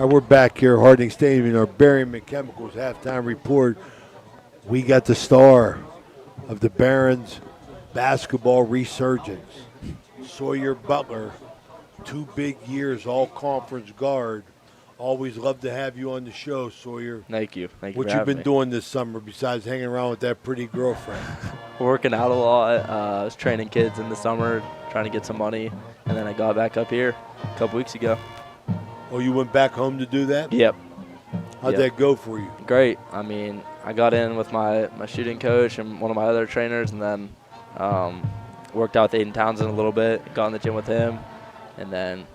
All right, we're back here at Harding Stadium in our Berryman Chemicals halftime report. We got the star of the Barons basketball resurgence, Sawyer Butler. 2 big years, all-conference guard. Always love to have you on the show, Sawyer. Thank you. Thank you What for you having been me. doing this summer besides hanging around with that pretty girlfriend? Working out a lot. I was training kids in the summer, trying to get some money, and then I got back up here a couple weeks ago. Oh, you went back home to do that? Yep. How'd that go for you? Great. I mean, I got in with my shooting coach and one of my other trainers, and then worked out with Aiden Townsend a little bit, got in the gym with him, and then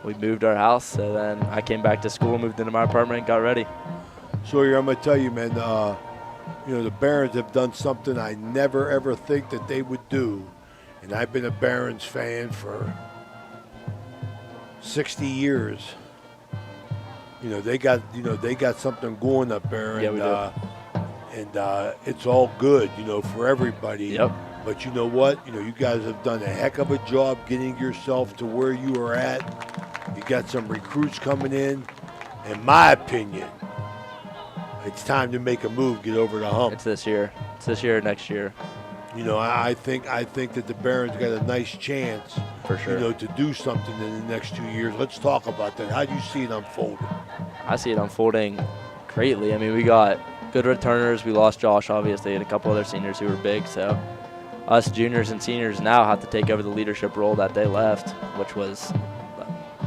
we moved our house. So then I came back to school, moved into my apartment, got ready. Sawyer, I'm going to tell you, man, the Barons have done something I never, ever think that they would do. And I've been a Barons fan for 60 years. They got something going up there, and, Yeah, we do. It's all good, for everybody. Yep. But you know what? You guys have done a heck of a job getting yourself to where you are at. You got some recruits coming in. In my opinion, it's time to make a move, get over the hump. It's this year. It's this year or next year. I think that the Barons got a nice chance, For sure. to do something in the next 2 years. Let's talk about that. How do you see it unfolding? I see it unfolding greatly. I mean, we got good returners. We lost Josh, obviously, and a couple other seniors who were big. So us juniors and seniors now have to take over the leadership role that they left, which was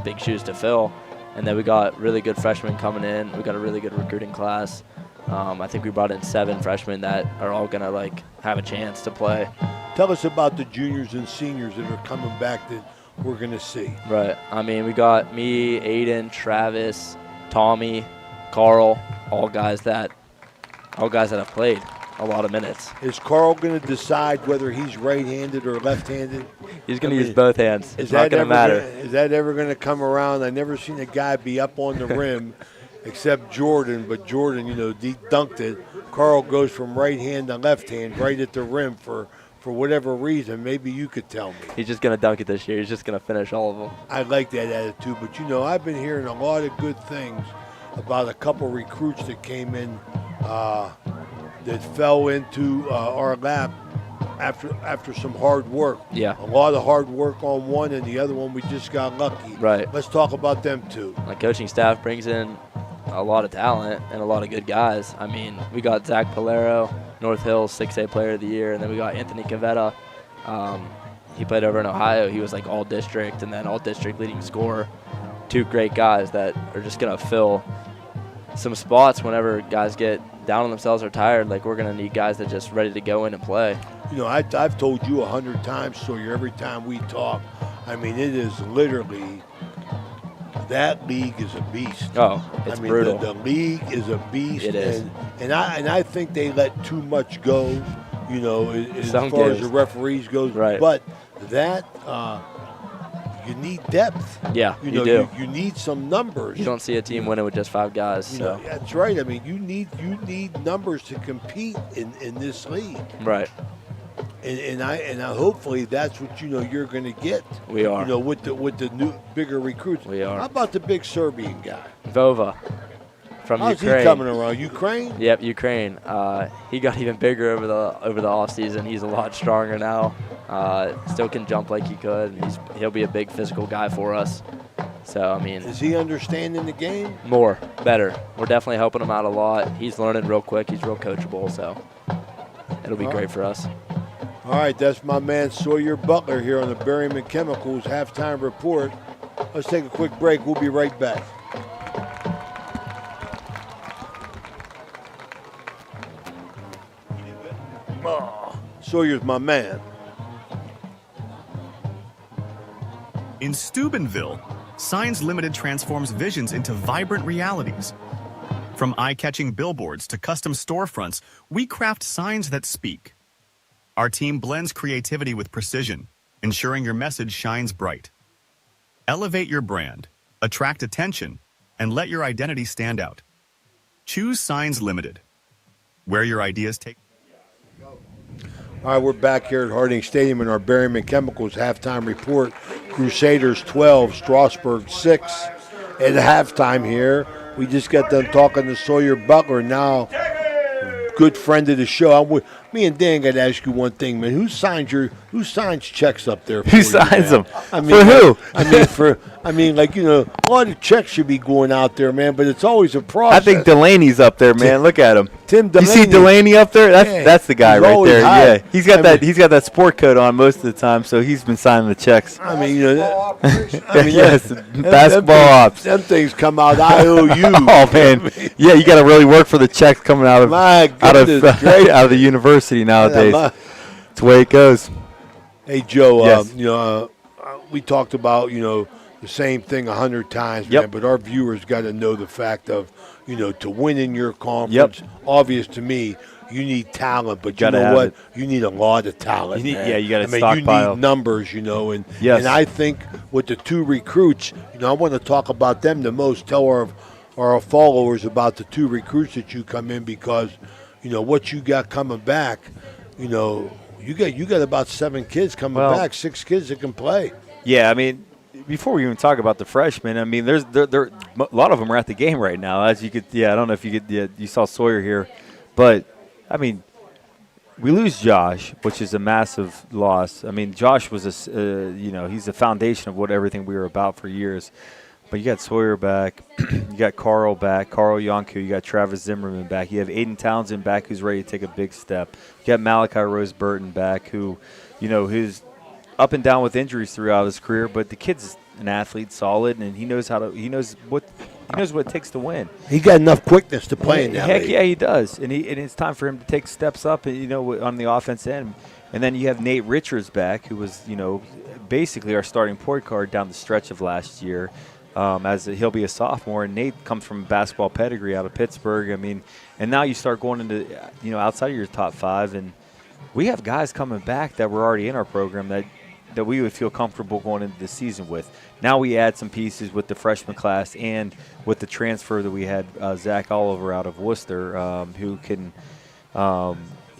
big shoes to fill. And then we got really good freshmen coming in. We got a really good recruiting class. I think we brought in 7 freshmen that are all going to, have a chance to play. Tell us about the juniors and seniors that are coming back that we're going to see. Right. I mean, we got me, Aiden, Travis, Tommy, Carl, all guys that have played a lot of minutes. Is Carl going to decide whether he's right-handed or left-handed? He's going to use both hands. It's not going to matter. Is that ever going to come around? I've never seen a guy be up on the rim except Jordan, but Jordan, he dunked it. Carl goes from right hand to left hand right at the rim for whatever reason. Maybe you could tell me. He's just going to dunk it this year. He's just going to finish all of them. I like that attitude, but I've been hearing a lot of good things about a couple recruits that came in that fell into our lap after some hard work. Yeah. A lot of hard work on one, and the other one we just got lucky. Right. Let's talk about them too. My coaching staff brings in a lot of talent and a lot of good guys. I mean, we got Zach Palero, North Hills 6A Player of the Year, and then we got Anthony Cavetta. He played over in Ohio. He was all district and then all district leading scorer. 2 great guys that are just going to fill some spots whenever guys get down on themselves or tired. We're going to need guys that just ready to go in and play. I've told you 100 times, Sawyer, every time we talk, I mean, it is literally, that league is a beast. Oh, it's brutal. The league is a beast. It is. And I think they let too much go, as Some far games. as the referees goes. Right. But that, you need depth. Yeah, you do. You need some numbers. You don't see a team winning with just 5 guys. So. That's right. I mean, you need numbers to compete in this league. Right. And I hopefully that's what you're going to get. We are. With the new bigger recruits. We are. How about the big Serbian guy? Vova from How's Ukraine. he coming around? Ukraine? Yep, Ukraine. He got even bigger over the off season. He's a lot stronger now. Still can jump like he could. He'll be a big physical guy for us. So I mean, is he understanding the game? More, better. We're definitely helping him out a lot. He's learning real quick. He's real coachable. So it'll be great for us. All right, that's my man Sawyer Butler here on the Berryman Chemicals halftime report. Let's take a quick break. We'll be right back. Sawyer's my man. In Steubenville, Signs Limited transforms visions into vibrant realities. From eye-catching billboards to custom storefronts, we craft signs that speak. Our team blends creativity with precision, ensuring your message shines bright. Elevate your brand, attract attention, and let your identity stand out. Choose Signs Limited, where your ideas take. All right, we're back here at Harding Stadium in our Berryman Chemicals halftime report. Crusaders 12, Strasburg 6. at halftime here. We just got done talking to Sawyer Butler, now good friend of the show. Me and Dan got to ask you one thing, man. Who signs checks up there? Who signs them? I mean, for who? A lot of checks should be going out there, man. But it's always a process. I think Delaney's up there, man. Look at him. Tim Delaney. You see Delaney up there? That's the guy right there. High. Yeah, he's got that sport coat on most of the time, so he's been signing the checks. I mean, yes, basketball ops. Them things come out IOU. Oh man, yeah, you got to really work for the checks coming out of out of the university nowadays. That's the way it goes. Hey Joe, Yes. We talked about the same thing 100 times, man. But our viewers got to know the fact of to win in your conference. Obvious to me, you need talent, but you know what? You need a lot of talent. You got to stockpile. You need numbers, and Yes. and I think with the two recruits, I want to talk about them the most. Tell our followers about the two recruits that you come in, because what you got coming back. You got about 7 kids coming back, 6 kids that can play. Yeah, I mean, before we even talk about the freshmen, I mean, there's a lot of them are at the game right now. As you could, I don't know if you saw Sawyer here, but I mean, we lose Josh, which is a massive loss. I mean, Josh was he's the foundation of everything we were about for years. But you got Sawyer back, you got Carl back, Carl Yonku, you got Travis Zimmerman back, you have Aiden Townsend back, who's ready to take a big step. You got Malachi Rose Burton back, who, who's up and down with injuries throughout his career, but the kid's an athlete, solid, and he knows what it takes to win. He got enough quickness to play in that Heck league. yeah, he does, and it's time for him to take steps up, on the offense end. And then you have Nate Richards back, who was, basically our starting point guard down the stretch of last year. As he'll be a sophomore, and Nate comes from basketball pedigree out of Pittsburgh. I mean, and now you start going into outside of your top 5, and we have guys coming back that were already in our program that we would feel comfortable going into the season with. Now we add some pieces with the freshman class and with the transfer that we had, Zach Oliver out of Worcester, who can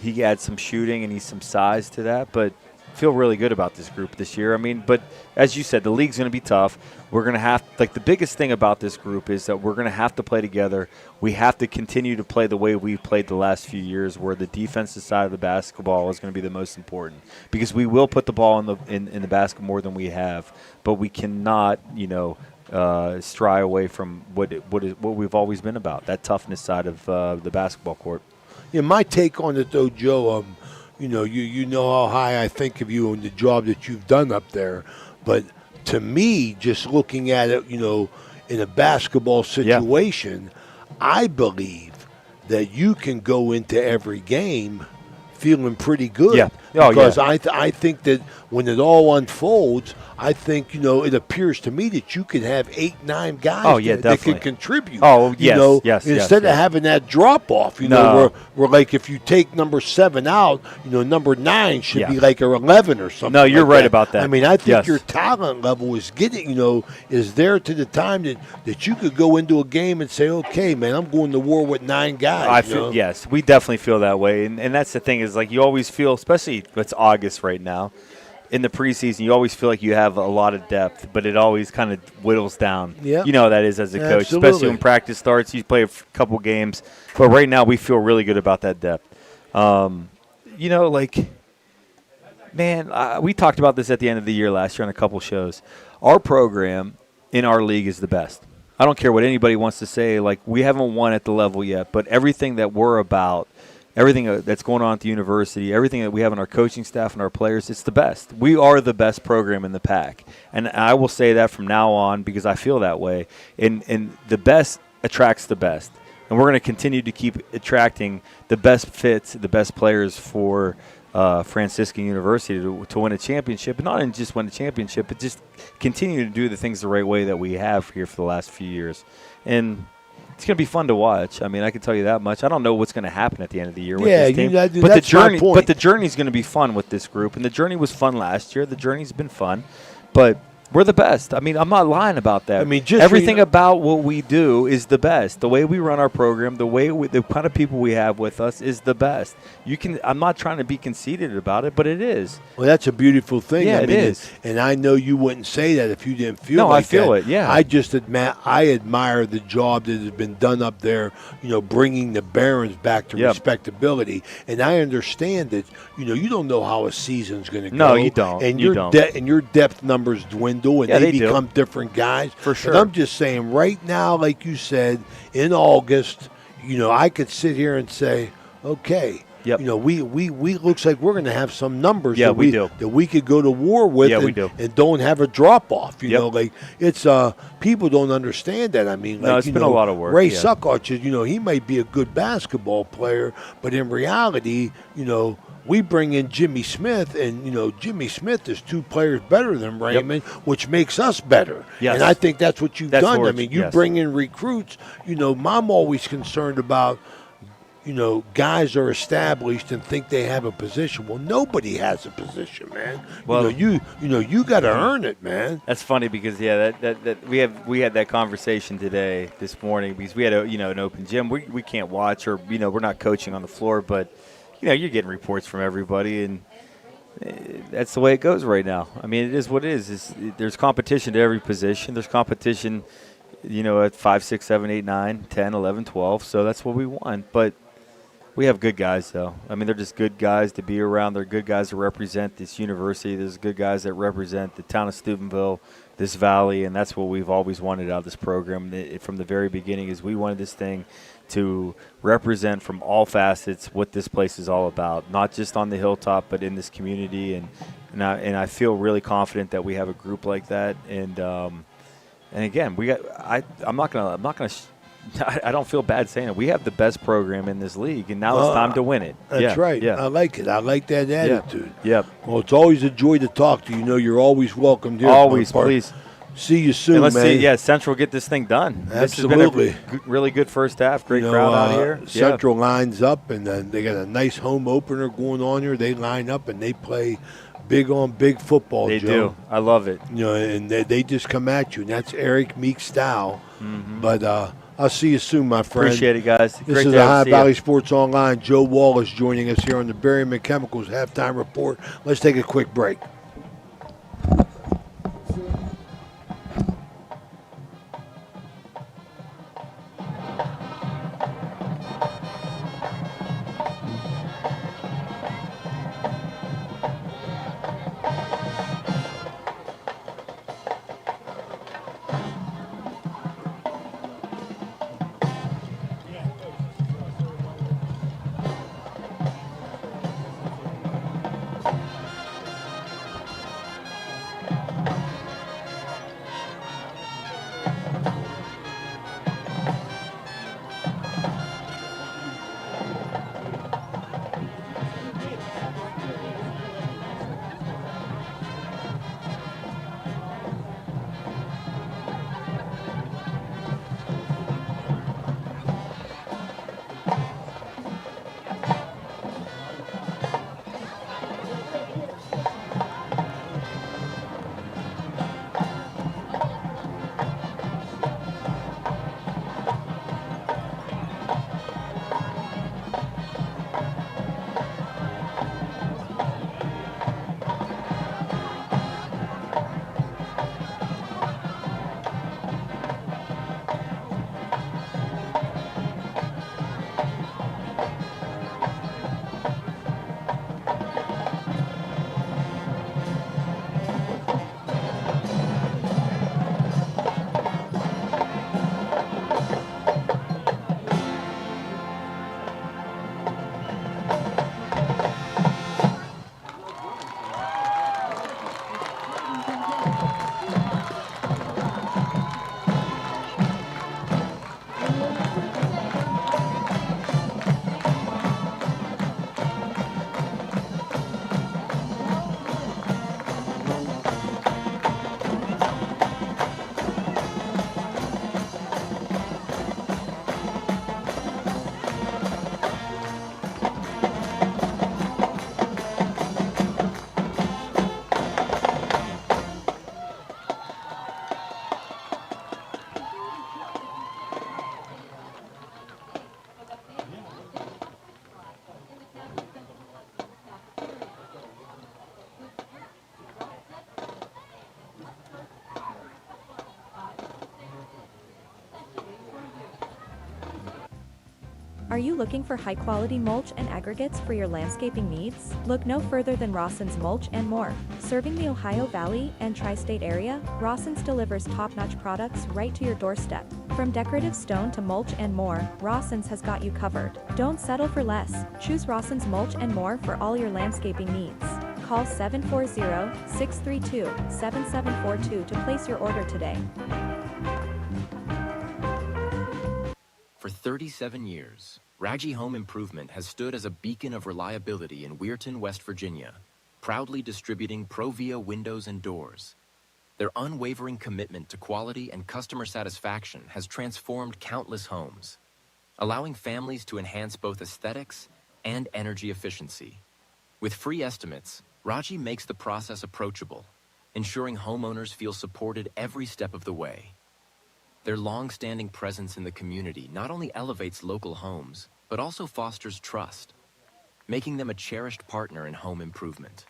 he adds some shooting and he's some size to that, but feel really good about this group this year. I mean, but as you said, the league's going to be tough. We're going to have – the biggest thing about this group is that we're going to have to play together. We have to continue to play the way we've played the last few years, where the defensive side of the basketball is going to be the most important, because we will put the ball in the basket more than we have, but we cannot, stray away from what we've always been about, that toughness side of the basketball court. Yeah, my take on it, though, Joe, you know how high I think of you and the job that you've done up there. But to me, just looking at it, in a basketball situation, I believe that you can go into every game feeling pretty good. Yeah. Because I think that when it all unfolds, I think, it appears to me that you could have 8, 9 guys that can contribute. Oh, yes. Instead of having that drop off, where like if you take number 7 out, number 9 should be like an 11 or something. No, you're right about that. I mean, I think your talent level is is there to the time that you could go into a game and say, okay, man, I'm going to war with 9 guys. Yes, we definitely feel that way. And that's the thing is, like, you always feel, especially it's August right now, in the preseason, you always feel like you have a lot of depth, but it always kind of whittles down. Yeah. You know how that is as a coach, Absolutely. especially when practice starts. You play a couple games. But right now, we feel really good about that depth. We talked about this at the end of the year last year on a couple shows. Our program in our league is the best. I don't care what anybody wants to say. Like, we haven't won at the level yet, but everything that we're about, everything that's going on at the university, everything that we have in our coaching staff and our players, it's the best. We are the best program in the pack. And I will say that from now on because I feel that way. And the best attracts the best. And we're going to continue to keep attracting the best fits, the best players for Franciscan University to win a championship. And not even just win a championship, but just continue to do the things the right way that we have here for the last few years. And it's going to be fun to watch. I mean, I can tell you that much. I don't know what's going to happen at the end of the year with this team. But the journey's going to be fun with this group. And the journey was fun last year. The journey's been fun. But We're the best. I mean, I'm not lying about that. I mean, just everything about what we do is the best. The way we run our program, the kind of people we have with us is the best. I'm not trying to be conceited about it, but it is. Well, that's a beautiful thing. Yeah, I mean, it is. And I know you wouldn't say that if you didn't feel No, like I feel that. it, yeah. I just I admire the job that has been done up there, bringing the Barons back to respectability. And I understand that, you don't know how a season's going to go. No, you don't. And You your don't. And your depth numbers dwindle, and they become different guys. For sure. But I'm just saying, right now, like you said, in August, I could sit here and say, okay. Yep. We looks like we're going to have some numbers that we do. that we could go to war with we do. and don't have a drop off. You Yep. know, like it's people don't understand that. I mean, No, it's been a lot of work. Ray yeah. Suckarch is, he might be a good basketball player, but in reality, we bring in Jimmy Smith, and Jimmy Smith is 2 players better than Raymond, which makes us better. Yes. And I think that's what you've That's done. what I mean, you yes. bring in recruits. I'm always concerned about. Guys are established and think they have a position. Well, nobody has a position, man. Well, you got to earn it, man. That's funny because that we had that conversation this morning because we had an open gym. We can't watch or we're not coaching on the floor, but you're getting reports from everybody and that's the way it goes right now. I mean, it is what it is. There's competition to every position. There's competition, at 5, 6, 7, 8, 9, 10, 11, 12. So that's what we want, but. We have good guys, though. I mean, they're just good guys to be around. They're good guys to represent this university. There's good guys that represent the town of Steubenville, this valley, and that's what we've always wanted out of this program from the very beginning is we wanted this thing to represent from all facets what this place is all about, not just on the hilltop but in this community. And I feel really confident that we have a group like that. And again, I'm not gonna. I don't feel bad saying it. We have the best program in this league, and now it's time to win it. That's right. Yeah. I like it. I like that attitude. Yep. Well, it's always a joy to talk to you. You're always welcome here. Always, please. See you soon, and let's man. see, Central get this thing done. Absolutely. This has been a really good first half. Great crowd out here. Central lines up, and then they got a nice home opener going on here. They line up, and they play big on big football, They Joe. do. I love it. And they just come at you, and that's Eric Meek's style. Mm-hmm. But I'll see you soon, my friend. Appreciate it, guys. This Great is to the High see you. Valley Sports Online. Joe Wallace joining us here on the Berryman Chemicals Halftime Report. Let's take a quick break. Are you looking for high-quality mulch and aggregates for your landscaping needs? Look no further than Rawson's Mulch and More. Serving the Ohio Valley and tri-state area, Rawson's delivers top-notch products right to your doorstep. From decorative stone to mulch and more, Rawson's has got you covered. Don't settle for less. Choose Rawson's Mulch and More for all your landscaping needs. Call 740-632-7742 to place your order today. For 37 years, Raggi Home Improvement has stood as a beacon of reliability in Weirton, West Virginia, proudly distributing Provia windows and doors. Their unwavering commitment to quality and customer satisfaction has transformed countless homes, allowing families to enhance both aesthetics and energy efficiency. With free estimates, Raggi makes the process approachable, ensuring homeowners feel supported every step of the way. Their long-standing presence in the community not only elevates local homes, but also fosters trust, making them a cherished partner in home improvement.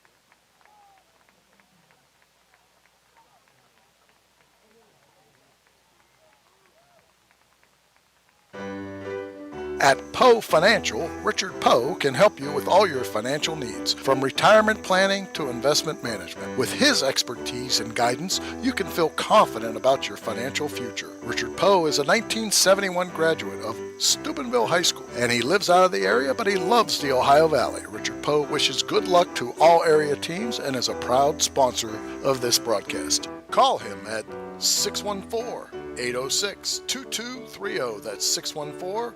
At Poe Financial, Richard Poe can help you with all your financial needs, from retirement planning to investment management. With his expertise and guidance, you can feel confident about your financial future. Richard Poe is a 1971 graduate of Steubenville High School, and he lives out of the area, but he loves the Ohio Valley. Richard Poe wishes good luck to all area teams and is a proud sponsor of this broadcast. Call him at 614-806-2230. That's 614-806-2230.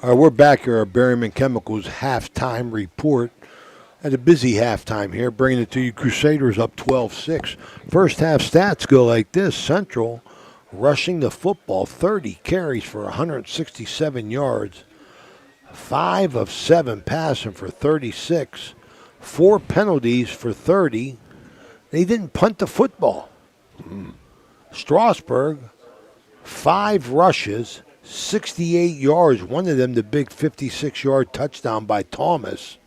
All right, we're back here at Berryman Chemicals halftime report. Had a busy halftime here, bringing it to you. Crusaders up 12-6. First half stats go like this. Central rushing the football, 30 carries for 167 yards. 5 of 7 passing for 36. 4 penalties for 30. They didn't punt the football. Strasburg, 5 rushes, 68 yards. One of them, the big 56-yard touchdown by Thomas.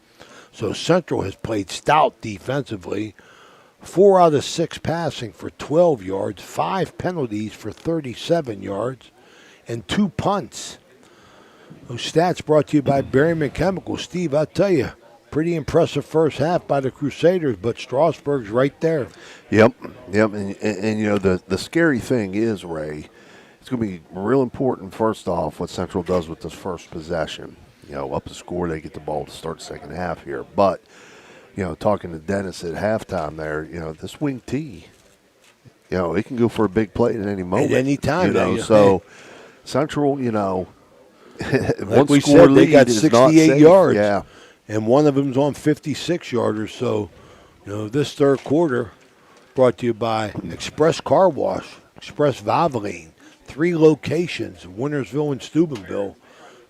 So Central has played stout defensively. 4 out of 6 passing for 12 yards. 5 penalties for 37 yards. And 2 punts. Those stats brought to you by Berryman Chemicals. Steve, I'll tell you, pretty impressive first half by the Crusaders, but Strasburg's right there. Yep. And you know, the scary thing is, Ray, it's going to be real important, first off, what Central does with this first possession. You know, up the score, they get the ball to start the second half here. But, you know, talking to Dennis at halftime there, you know, this wing T, you know, it can go for a big play at any moment. At any time. You know, so Central, you know, like we said, they got 68 yards. Yeah. And one of them's on 56-yarders. So, you know, this third quarter brought to you by Express Car Wash, Express Valvoline, 3 locations, Wintersville and Steubenville.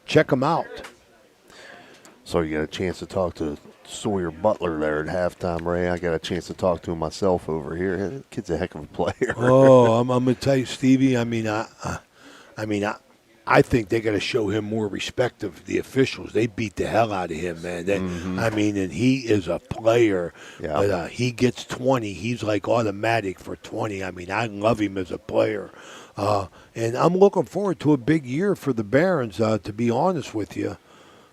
Check them out. So you got a chance to talk to Sawyer Butler there at halftime, Ray. I got a chance to talk to him myself over here. The kid's a heck of a player. Oh, I'm going to tell you, Stevie, I think they got to show him more respect of the officials. They beat the hell out of him, man. And he is a player. Yeah. But he gets 20. He's like automatic for 20. I mean, I love him as a player. And I'm looking forward to a big year for the Barons, to be honest with you.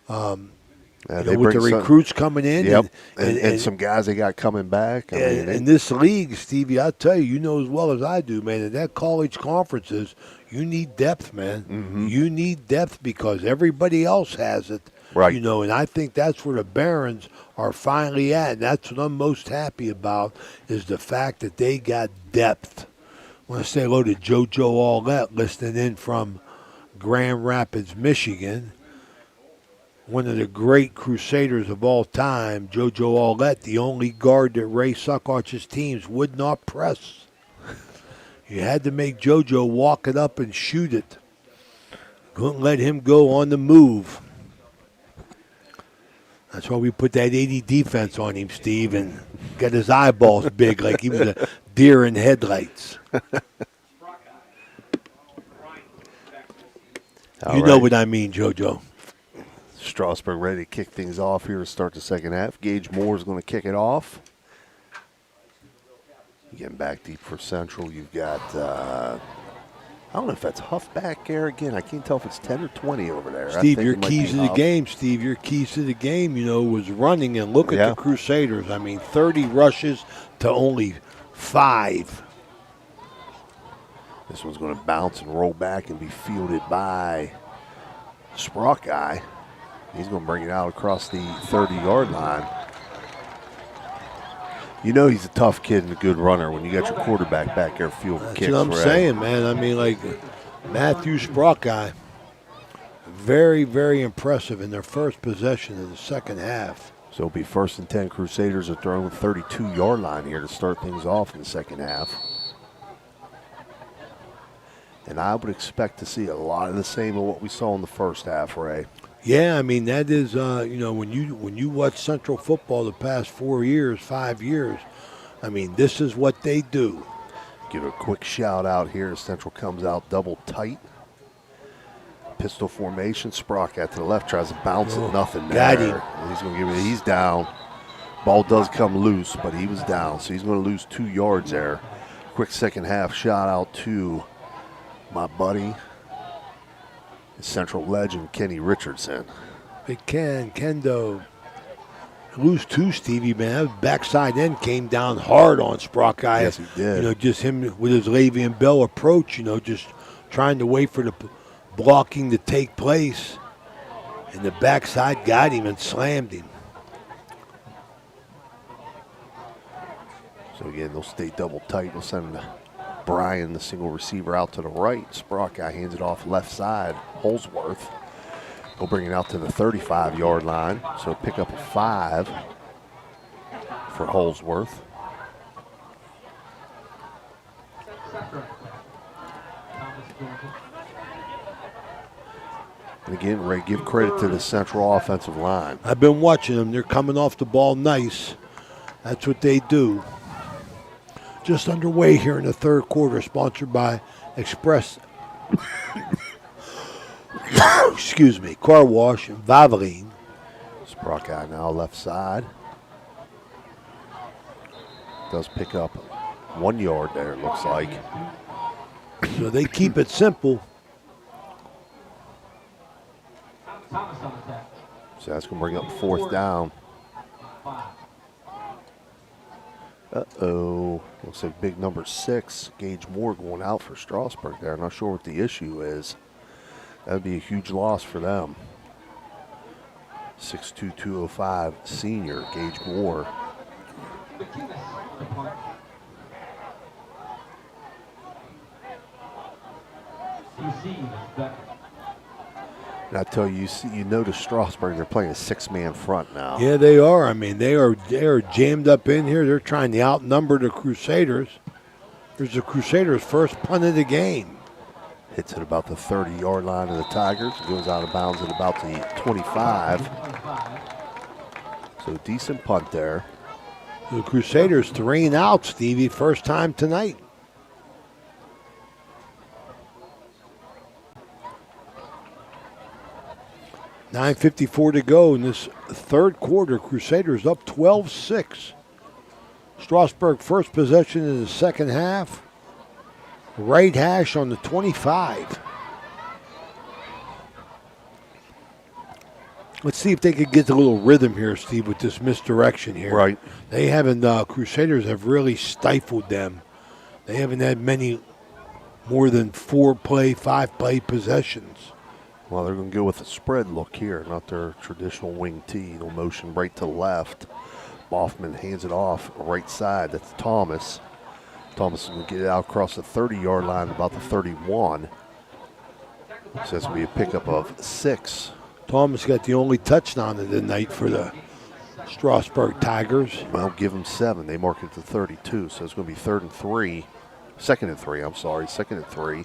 With the recruits coming in. Yep. And some guys they got coming back. In this league, Stevie, I'll tell you know as well as I do, man, in that college conferences, you need depth, man. Mm-hmm. You need depth because everybody else has it. Right. You know, and I think that's where the Barons are finally at. And that's what I'm most happy about is the fact that they got depth. I want to say hello to JoJo Aulette listening in from Grand Rapids, Michigan. One of the great Crusaders of all time, JoJo Aulette, the only guard that Ray Suckarch's teams would not press. You had to make JoJo walk it up and shoot it. Couldn't let him go on the move. That's why we put that 80 defense on him, Steve, and got his eyeballs big like he was a deer in headlights. You know what I mean, JoJo. Strasburg ready to kick things off here to start the second half. Gage Moore is going to kick it off. Getting back deep for Central, you've got I don't know if that's Huff back there again. I can't tell if it's 10 or 20 over there. Steve, I think your it might keys be to the Huff. game, Steve, your keys to the game, was running. And look at Yeah. the Crusaders. I mean, 30 rushes to only 5. This one's going to bounce and roll back and be fielded by Sprock guy. He's going to bring it out across the 30-yard line. He's a tough kid and a good runner when you got your quarterback back there fielding That's kicks. what I'm Ray. saying, man. I mean, like, Matthew Sprock guy, very, very impressive in their first possession of the second half. So it'll be 1st and 10. Crusaders are throwing the 32-yard line here to start things off in the second half. And I would expect to see a lot of the same of what we saw in the first half, Ray. Yeah, I mean, that is, when you watch Central football the past 5 years, I mean, this is what they do. Give a quick shout out here as Central comes out double tight. Pistol formation. Sprock out to the left, tries to bounce it, nothing there. Got him. He's going to give it, he's down. Ball does come loose, but he was down, so he's going to lose 2 yards there. Quick second half shout out to my buddy, Central legend Kenny Richardson. Big Kendo. Lose 2, Stevie, man. That backside end came down hard on Sprock guy. Yes, he did. Just him with his Le'Veon Bell approach, just trying to wait for the blocking to take place. And the backside got him and slammed him. So again, they'll stay double tight. They'll send Brian, the single receiver, out to the right. Sprock guy hands it off left side. Holsworth will bring it out to the 35-yard line. So pick up a 5 for Holsworth. And again, Ray, give credit to the Central offensive line. I've been watching them. They're coming off the ball nice. That's what they do. Just underway here in the third quarter, sponsored by Express, excuse me, Car Wash and Valvoline. Sprock guy now left side. Does pick up 1 yard there, it looks like. So they keep it simple. So that's going to bring up 4th down. Uh-oh. Looks like big number 6, Gage Moore, going out for Strasburg there. I'm not sure what the issue is. That would be a huge loss for them. 6'2", 205 senior, Gage Moore. And I tell you, you notice Strasburg, they're playing a 6-man front now. Yeah, they are. I mean, they are jammed up in here. They're trying to outnumber the Crusaders. There's the Crusaders' first punt of the game. Hits at about the 30-yard line of the Tigers. Goes out of bounds at about the 25. So decent punt there. The Crusaders 3 and out, Stevie, first time tonight. $9:54 to go in this third quarter. Crusaders up 12-6. Strasburg first possession in the second half. Right hash on the 25. Let's see if they could get a little rhythm here, Steve, with this misdirection here. Right. They haven't, Crusaders have really stifled them. They haven't had many more than 4-play, 5-play possessions. Well, they're going to go with a spread look here, not their traditional wing T. They'll motion right to left. Boffman hands it off right side. That's Thomas. Thomas is going to get it out across the 30-yard line, about the 31. So that's going to be a pickup of 6. Thomas got the only touchdown of the night for the Strasburg Tigers. Well, give them 7. They mark it to 32, so it's going to be 3rd and 3. 2nd and 3, I'm sorry. 2nd and 3.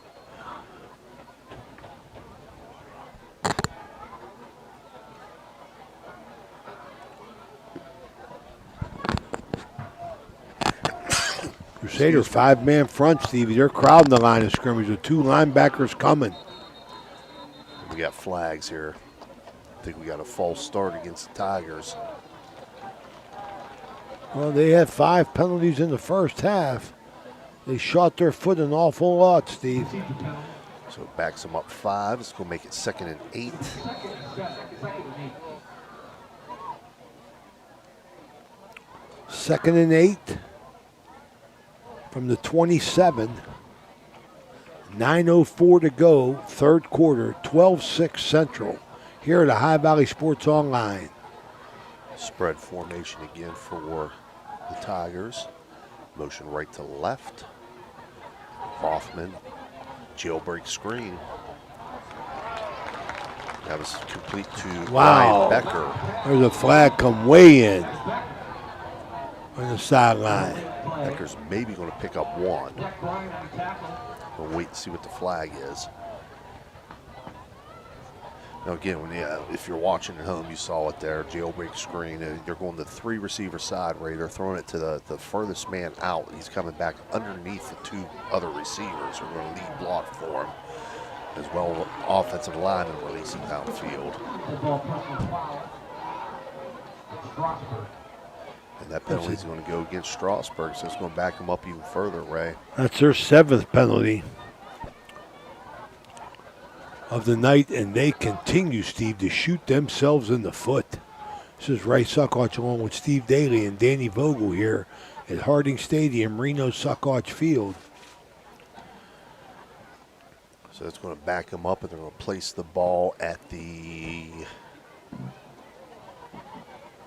Crusader 5-man front, Stevie. They're crowding the line of scrimmage with 2 linebackers coming. We got flags here. I think we got a false start against the Tigers. Well, they had 5 penalties in the first half. They shot their foot an awful lot, Steve. So it backs them up 5. It's going to make it 2nd and 8. Second and 8 from the 27. 9:04 to go, third quarter, 12-6 Central. Here at the High Valley Sports Online. Spread formation again for the Tigers. Motion right to left. Hoffman, jailbreak screen. That was complete to Wow. Ryan Becker. There's a flag come way in on the sideline. Becker's maybe going to pick up 1. We'll wait and see what the flag is. Now again, if you're watching at home, you saw it there, jailbreak screen. They're going to the 3 receiver side, Ray. They're throwing it to the furthest man out. He's coming back underneath the 2 other receivers who are going to lead block for him. As well, offensive line and releasing downfield. And that penalty is going to go against Strasburg, so it's going to back him up even further, Ray. That's their 7th penalty of the night, and they continue, Steve, to shoot themselves in the foot. This is Ray Suckoch along with Steve Daly and Danny Vogel here at Harding Stadium, Reno Suckoch Field. So it's going to back him up, and they're going to place the ball at the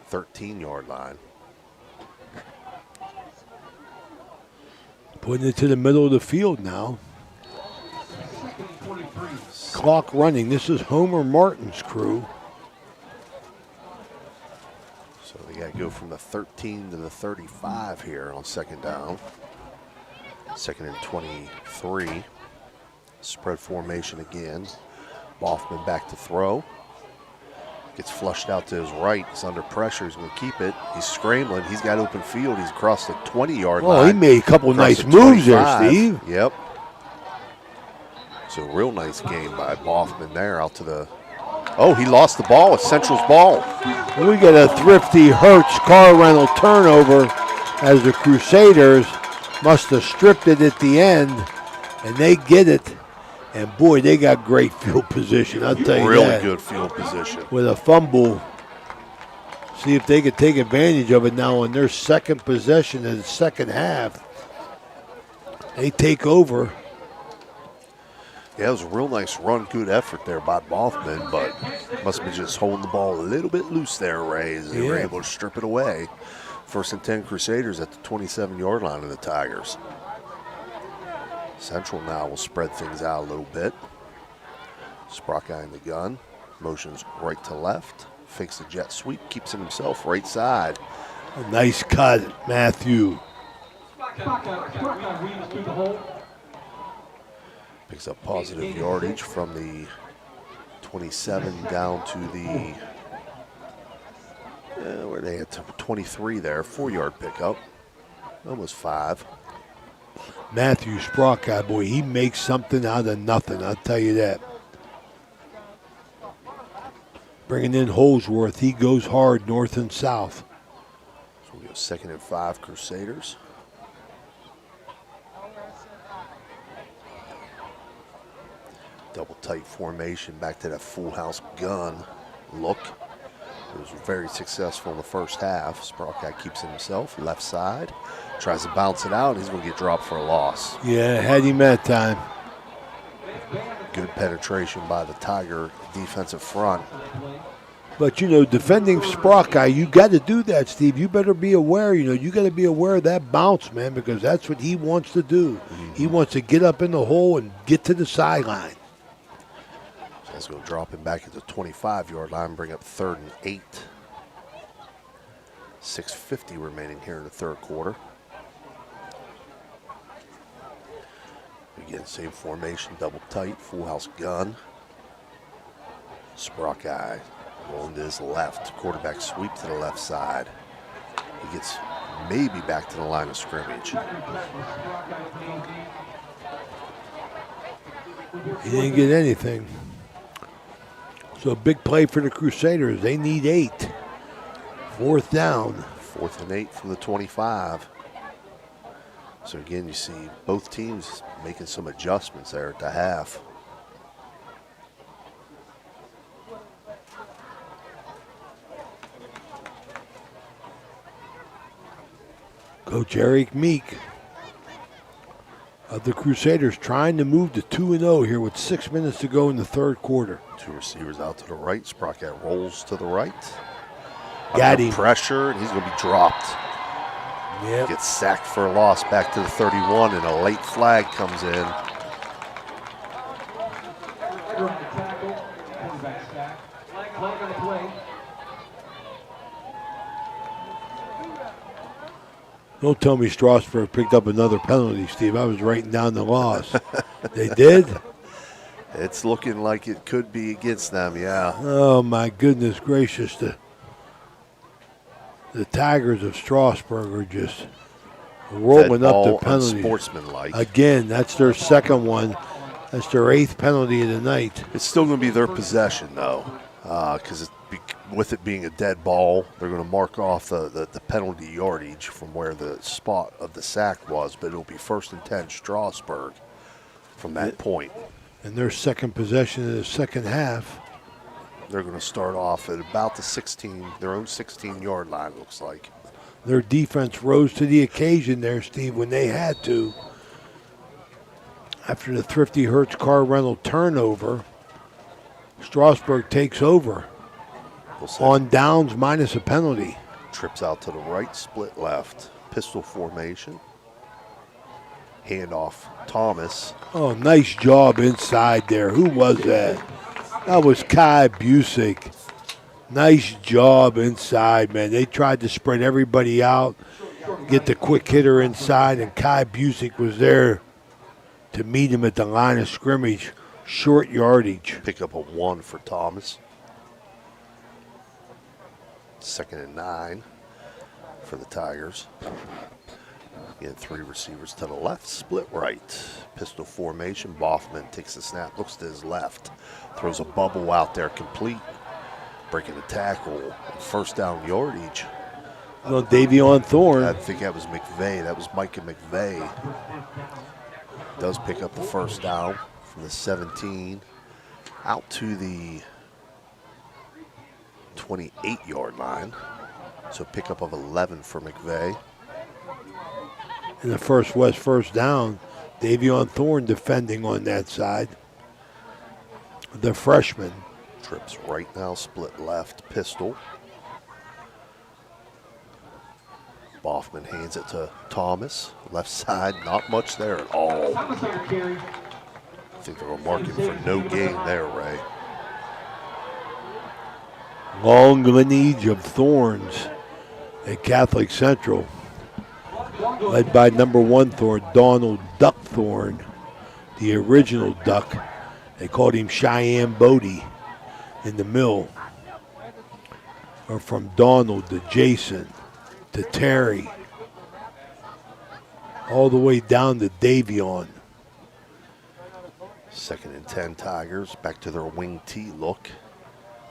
13-yard line. Putting it to the middle of the field now. Clock running. This is Homer Martin's crew. So they got to go from the 13 to the 35 here on 2nd down. 2nd and 23. Spread formation again. Boffman back to throw. Gets flushed out to his right. He's under pressure. He's going to keep it. He's scrambling. He's got open field. He's across the 20-yard line. Oh, he made a couple Across nice the moves there, 25. Steve. Yep. So real nice game by Boffman there out to the... Oh, he lost the ball. It's Central's ball. We get a thrifty Hertz car rental turnover as the Crusaders must have stripped it at the end, and they get it. And boy, they got great field position, I'll tell you Really that. good field position. With a fumble. See if they could take advantage of it now on their second possession of the second half. They take over. Yeah, it was a real nice run, good effort there by Boffman, but must have been just holding the ball a little bit loose there, Ray, as they were able to strip it away. 1st and 10 Crusaders at the 27-yard line of the Tigers. Central now will spread things out a little bit. Sprockeye in the gun. Motions right to left. Fakes the jet sweep. Keeps it himself right side. A nice cut, Matthew. Picks up positive yardage from the 27 down to the, where they at 23 there. 4-yard pickup. Almost 5. Matthew Sprockeye, boy, he makes something out of nothing, I'll tell you that. Bringing in Holsworth, he goes hard north and south. So we go 2nd and 5 Crusaders. Double tight formation, back to that full house gun look. It was very successful in the first half. Sprockeye keeps it himself, left side. Tries to bounce it out. He's going to get dropped for a loss. Yeah, had him that time. Good penetration by the Tiger defensive front. But, you know, defending Sprockeye, you got to do that, Steve. You better be aware, you got to be aware of that bounce, man, because that's what he wants to do. Mm-hmm. He wants to get up in the hole and get to the sideline. So that's going to drop him back at the 25-yard line, bring up 3rd and 8. 6:50 remaining here in the third quarter. Again, same formation, double tight, full house gun. Sprockeye rolling to his left. Quarterback sweep to the left side. He gets maybe back to the line of scrimmage. He didn't get anything. So a big play for the Crusaders. They need 8. 4th down. 4th and 8 from the 25. So again, you see both teams making some adjustments there at the half. Coach Eric Meek of the Crusaders trying to move to 2-0 here with 6 minutes to go in the third quarter. Two receivers out to the right. Sprocket rolls to the right. Got Under him. pressure, and he's going to be dropped. Yep. Gets sacked for a loss back to the 31, and a late flag comes in. Don't tell me Strasburg picked up another penalty, Steve. I was writing down the loss. They did? It's looking like it could be against them, yeah. Oh, my goodness gracious. The Tigers of Strasburg are just rolling Dead up ball, the penalties. unsportsmanlike. Again, that's their second one. That's their 8th penalty of the night. It's still going to be their possession, though, because with it being a dead ball, they're going to mark off the penalty yardage from where the spot of the sack was, but it'll be 1st and 10 Strasburg from that point. And their second possession of the second half. They're going to start off at about their own 16-yard line, looks like. Their defense rose to the occasion there, Steve, when they had to. After the Thrifty Hertz car rental turnover, Strasburg takes over on downs minus a penalty. Trips out to the right, split left. Pistol formation. Handoff, Thomas. Oh, nice job inside there. Who was that? That was Kai Busick. Nice job inside, man. They tried to spread everybody out, get the quick hitter inside, and Kai Busick was there to meet him at the line of scrimmage. Short yardage. Pick up a 1 for Thomas. 2nd and 9 for the Tigers. Again, 3 receivers to the left, split right. Pistol formation. Boffman takes the snap, looks to his left. Throws a bubble out there, complete. Breaking the tackle. 1st down yardage. Well, Davion Thorne. I think that was McVeigh. That was Micah McVeigh. Does pick up the 1st down from the 17 out to the 28-yard line. So pickup of 11 for McVeigh. In the first down, Davion Thorne defending on that side. The freshman. Trips right now, split left, pistol. Boffman hands it to Thomas. Left side, not much there at all. I think they're going to mark him for no gain there, Ray. Long lineage of Thorns at Catholic Central. Led by number 1 Thorn, Donald Duck Thorne, the original Duck. They called him Cheyenne Bodie in the mill. Or from Donald to Jason to Terry, all the way down to Davion. 2nd and 10 Tigers, back to their wing T look.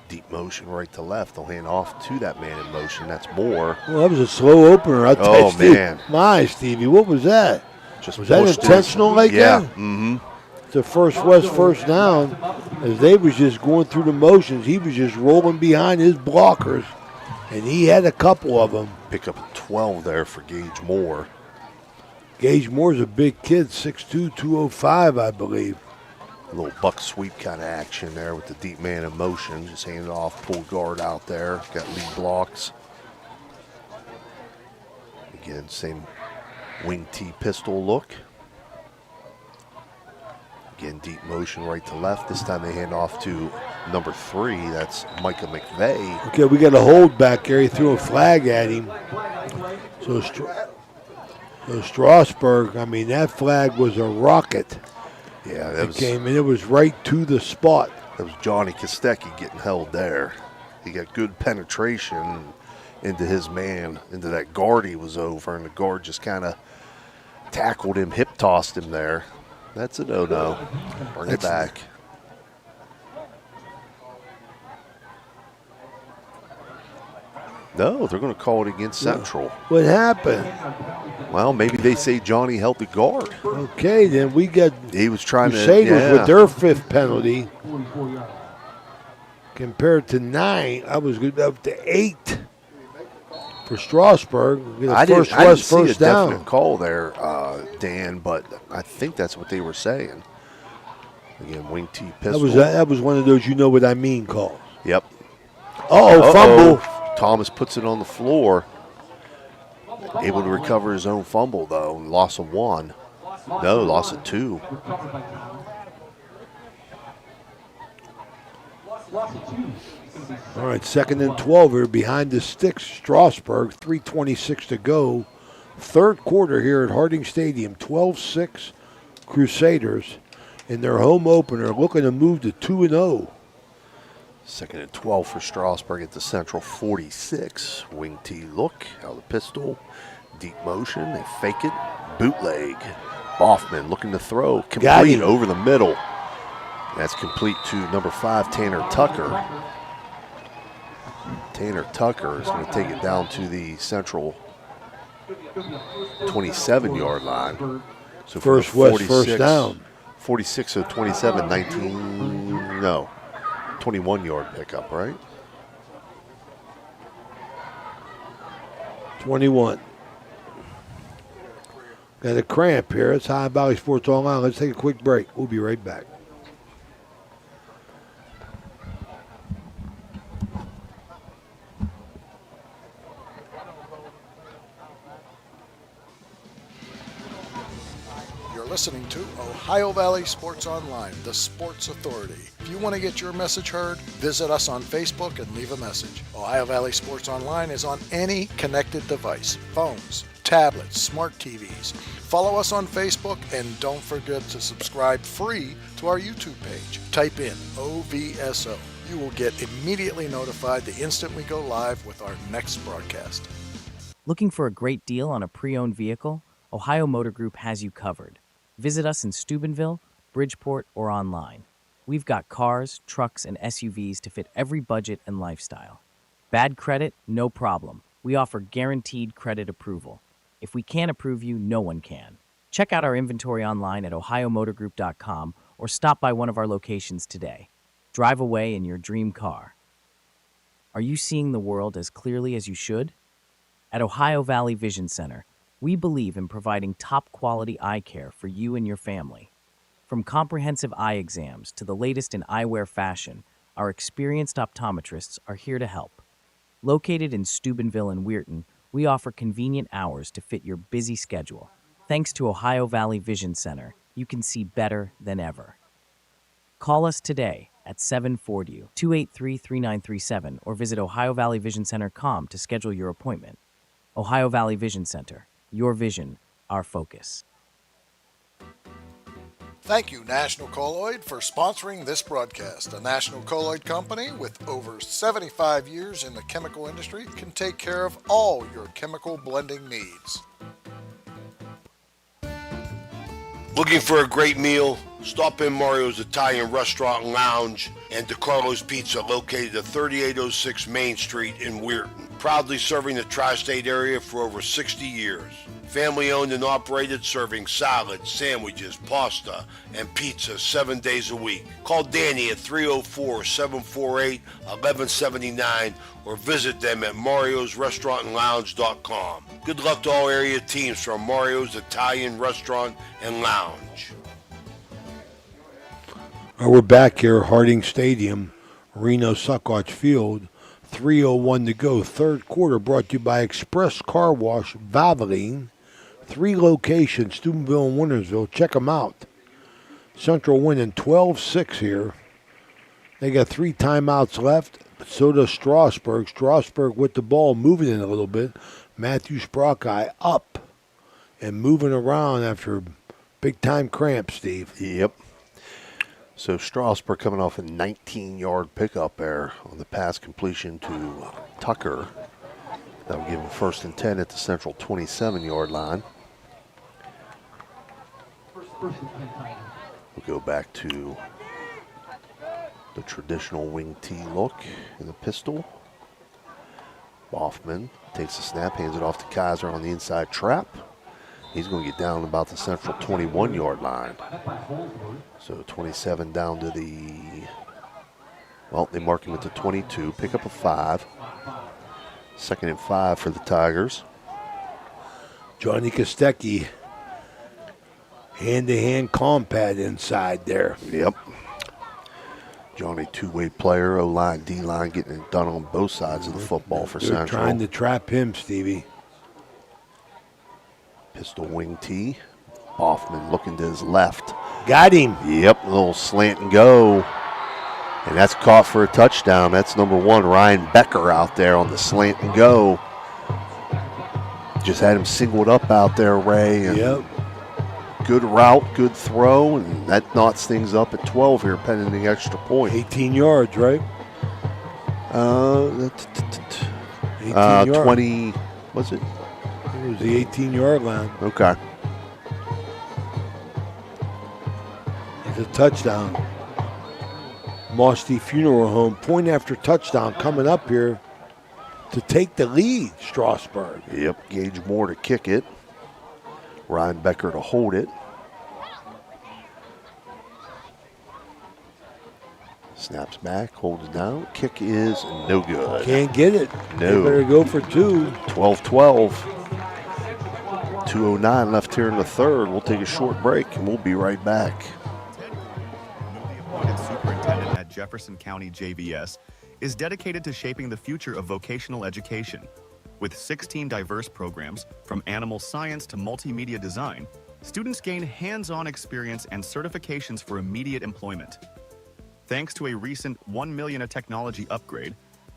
Deep motion right to left. They'll hand off to that man in motion. That's Moore. Well, that was a slow opener. I'll tell you, Steve. Man. My, Stevie, what was that? Was that intentional like that? that? Yeah. Mm-hmm. The first down, as they was just going through the motions, he was just rolling behind his blockers, and he had a couple of them. Pick up 12 there for Gage Moore. Gage Moore's a big kid, 6'2", 205, I believe. A little buck sweep kind of action there with the deep man in motion. Just hand it off, pull guard out there. Got lead blocks. Again, same wing T pistol look. Again, deep motion right to left. This time they hand off to number 3. That's Micah McVeigh. Okay, we got a hold back there. He threw a flag at him. So Strasburg, I mean, that flag was a rocket. Yeah, that was, came and it was right to the spot. That was Johnny Kostecki getting held there. He got good penetration into his man, into that guard he was over, and the guard just kind of tackled him, hip tossed him there. That's a no-no. Bring it back. No, they're going to call it against Central. What happened? Well, maybe they say Johnny held the guard. Okay, then we got He was trying Crusaders with their 5th penalty. Compared to 9, I was good up to 8 for Strasburg. I didn't see a first down. definite call there, Dan, but I think that's what they were saying. Again, wing T pistol. That was one of those you know what I mean calls. Yep. Fumble. Thomas puts it on the floor. Able to recover his own fumble, though. Loss of 1. No, loss of 2. All right, 2nd and 12 here behind the sticks. Strasburg, 3:26 to go. 3rd quarter here at Harding Stadium. 12-6 Crusaders in their home opener, looking to move to 2-0. 2nd and 12 for Strasburg at the Central 46. Wing T look, out of the pistol. Deep motion, they fake it. Bootleg. Boffman looking to throw. Complete over the middle. That's complete to number 5, Tanner Tucker. Tanner Tucker is going to take it down to the Central 27-yard line. So First West first down. 46 of 27, 21-yard pickup, right? 21. Got a cramp here. It's Ohio Valley Sports Online. Let's take a quick break. We'll be right back. Listening to Ohio Valley Sports Online, the sports authority. If you want to get your message heard, visit us on Facebook and leave a message. Ohio Valley Sports Online is on any connected device, phones, tablets, smart TVs. Follow us on Facebook and don't forget to subscribe free to our YouTube page. Type in OVSO. You will get immediately notified the instant we go live with our next broadcast. Looking for a great deal on a pre-owned vehicle? Ohio Motor Group has you covered. Visit us in Steubenville, Bridgeport, or online. We've got cars, trucks, and SUVs to fit every budget and lifestyle. Bad credit? No problem. We offer guaranteed credit approval. If we can't approve you, no one can. Check out our inventory online at ohiomotorgroup.com or stop by one of our locations today. Drive away in your dream car. Are you seeing the world as clearly as you should? At Ohio Valley Vision Center, we believe in providing top-quality eye care for you and your family. From comprehensive eye exams to the latest in eyewear fashion, our experienced optometrists are here to help. Located in Steubenville and Weirton, we offer convenient hours to fit your busy schedule. Thanks to Ohio Valley Vision Center, you can see better than ever. Call us today at 740-283-3937 or visit ohiovalleyvisioncenter.com to schedule your appointment. Ohio Valley Vision Center. Your vision, our focus. Thank you, National Colloid, for sponsoring this broadcast. A National Colloid company with over 75 years in the chemical industry can take care of all your chemical blending needs. Looking for a great meal? Stop in Mario's Italian Restaurant and Lounge and DeCarlo's Pizza, located at 3806 Main Street in Weirton. Proudly serving the tri-state area for over 60 years. Family owned and operated, serving salads, sandwiches, pasta, and pizza 7 days a week. Call Danny at 304-748-1179 or visit them at mariosrestaurantandlounge.com. Good luck to all area teams from Mario's Italian Restaurant and Lounge. We're back here at Harding Stadium, Reno Suckots Field. 3:01 to go. 3rd quarter brought to you by Express Car Wash, Valvoline. 3 locations, Steubenville and Wintersville. Check them out. Central winning 12-6 here. They got 3 timeouts left, but so does Strasburg. Strasburg with the ball, moving it a little bit. Matthew Sprocki up and moving around after big-time cramp, Steve. Yep. So Strasburg coming off a 19-yard pickup there on the pass completion to Tucker. That will give him 1st and 10 at the Central 27-yard line. We'll go back to the traditional wing T look in the pistol. Boffman takes the snap, hands it off to Kaiser on the inside trap. He's going to get down about the central 21-yard line. So 27 down to the, well, they mark him at the 22, pick up a 5. 2nd and 5 for the Tigers. Johnny Kostecki, hand-to-hand combat inside there. Yep. Johnny, two-way player, O-line, D-line, getting it done on both sides of the football for They're Central. trying to trap him, Stevie. Pistol wing tee. Hoffman looking to his left. Got him. Yep, a little slant and go. And that's caught for a touchdown. That's number 1, Ryan Becker out there on the slant and go. Just had him singled up out there, Ray. And yep. Good route, good throw, and that knots things up at 12 here, pending the extra point. 18 yards, right? 18 yards. 20, was it? It was the 18-yard line. Okay. It's a touchdown. Mosty Funeral Home, point after touchdown coming up here to take the lead, Strasburg. Yep, Gage Moore to kick it. Ryan Becker to hold it. Snaps back, holds down. Kick is no good. Can't get it. No. They better go for 2. 12-12. 2:09 left here in the third. We'll take a short break, and we'll be right back. Newly appointed superintendent at Jefferson County JVS is dedicated to shaping the future of vocational education. With 16 diverse programs, from animal science to multimedia design, students gain hands-on experience and certifications for immediate employment. Thanks to a recent $1 million technology upgrade,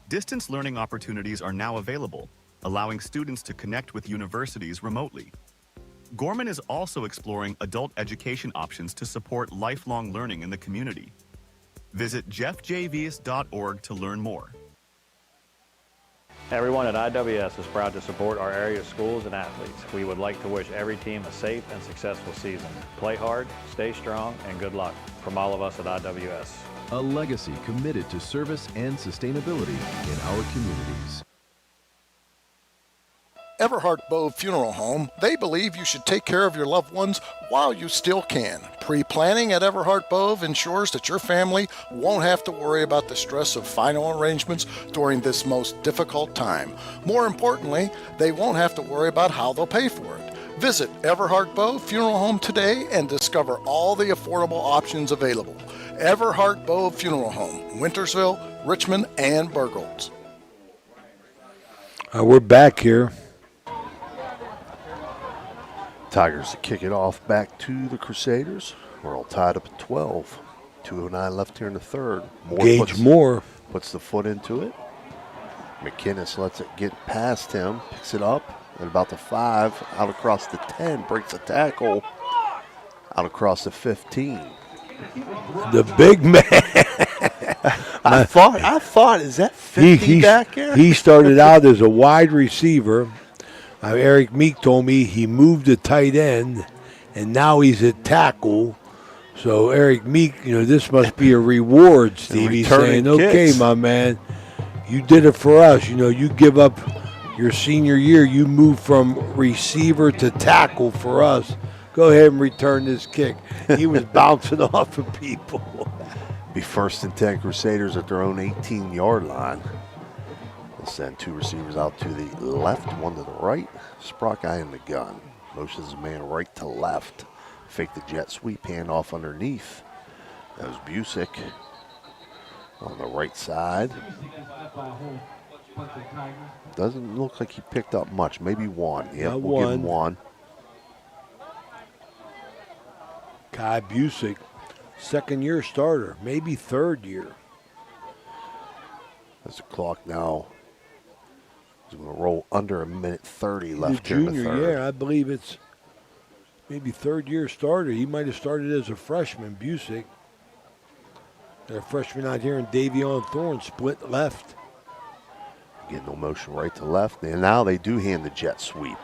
distance learning opportunities are now available, allowing students to connect with universities remotely. Gorman is also exploring adult education options to support lifelong learning in the community. Visit jeffjvs.org to learn more. Everyone at IWS is proud to support our area schools and athletes. We would like to wish every team a safe and successful season. Play hard, stay strong, and good luck from all of us at IWS. A legacy committed to service and sustainability in our communities. Everhart Bove Funeral Home, they believe you should take care of your loved ones while you still can. Pre-planning at Everhart Bove ensures that your family won't have to worry about the stress of final arrangements during this most difficult time. More importantly, they won't have to worry about how they'll pay for it. Visit Everhart Bove Funeral Home today and discover all the affordable options available. Everhart Bove Funeral Home, Wintersville, Richmond, and Burgolds. We're back here. Tigers to kick it off back to the Crusaders. We're all tied up at 12. 2:09 left here in the third. Gage Moore puts the foot into it. McKinnis lets it get past him, picks it up at about the 5, out across the 10, breaks a tackle, out across the 15. The big man. I thought, is that 50 back here? He started out as a wide receiver. Eric Meek told me he moved to tight end, and now he's at tackle. So Eric Meek, this must be a reward, Steve. He's saying, okay, my man, you did it for us. You give up your senior year. You move from receiver to tackle for us. Go ahead and return this kick. He was bouncing off of people. Be 1st and 10 Crusaders at their own 18-yard line. Send 2 receivers out to the left, 1 to the right. Sprock eye in the gun. Motions the man right to left. Fake the jet sweep, hand off underneath. That was Busick on the right side. Doesn't look like he picked up much. Maybe 1. Yeah, we'll give him 1. Kai Busick, 2nd-year starter, maybe 3rd year. As the clock now is going to roll under 1:30 left here in the junior, third. yeah, I believe it's maybe 3rd-year starter. He might have started as a freshman, Busick. They're a freshman out here, and Davion Thorne split left. Getting no motion right to left. And now they do hand the jet sweep.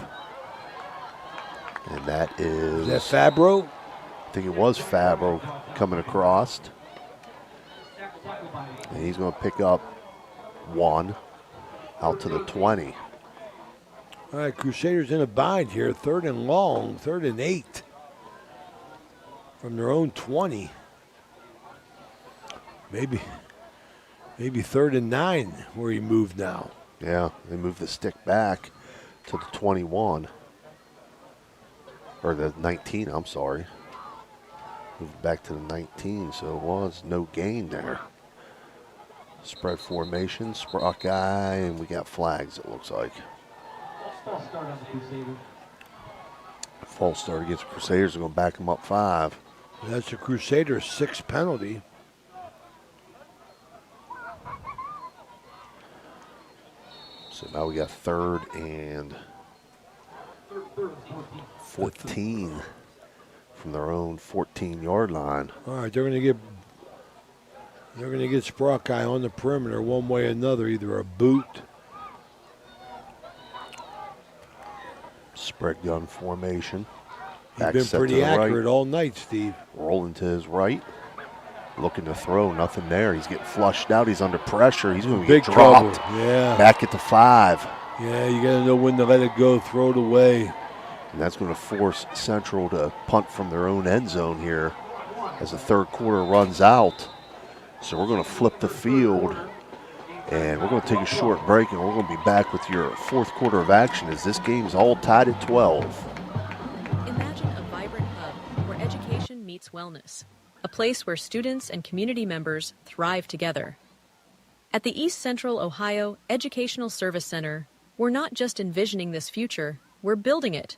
And that is... Is that Fabro? I think it was Fabro coming across. And he's going to pick up 1. out to the 20. All right, Crusaders in a bind here. 3rd and long, 3rd and 8 from their own 20. Maybe 3rd and 9 where he moved now. Yeah, they moved the stick back to the 21. Or the 19, I'm sorry. Moved back to the 19, so it was no gain there. Spread formation, Sprock eye, and we got flags, it looks like. False start against the Crusaders. Are going to back them up 5. That's the Crusaders' 6th penalty. So now we got 3rd and 14 from their own 14-yard line. All right, they're going to get Sprockeye on the perimeter one way or another, either a boot. Spread gun formation. He's been pretty accurate all night, Steve. Rolling to his right. Looking to throw, nothing there. He's getting flushed out. He's under pressure. He's going to get dropped. Yeah. Back at the 5. Yeah, you got to know when to let it go, throw it away. And that's going to force Central to punt from their own end zone here as the 3rd quarter runs out. So we're going to flip the field, and we're going to take a short break, and we're going to be back with your 4th quarter of action as this game's all tied at 12. Imagine a vibrant hub where education meets wellness, a place where students and community members thrive together. At the East Central Ohio Educational Service Center, we're not just envisioning this future, we're building it.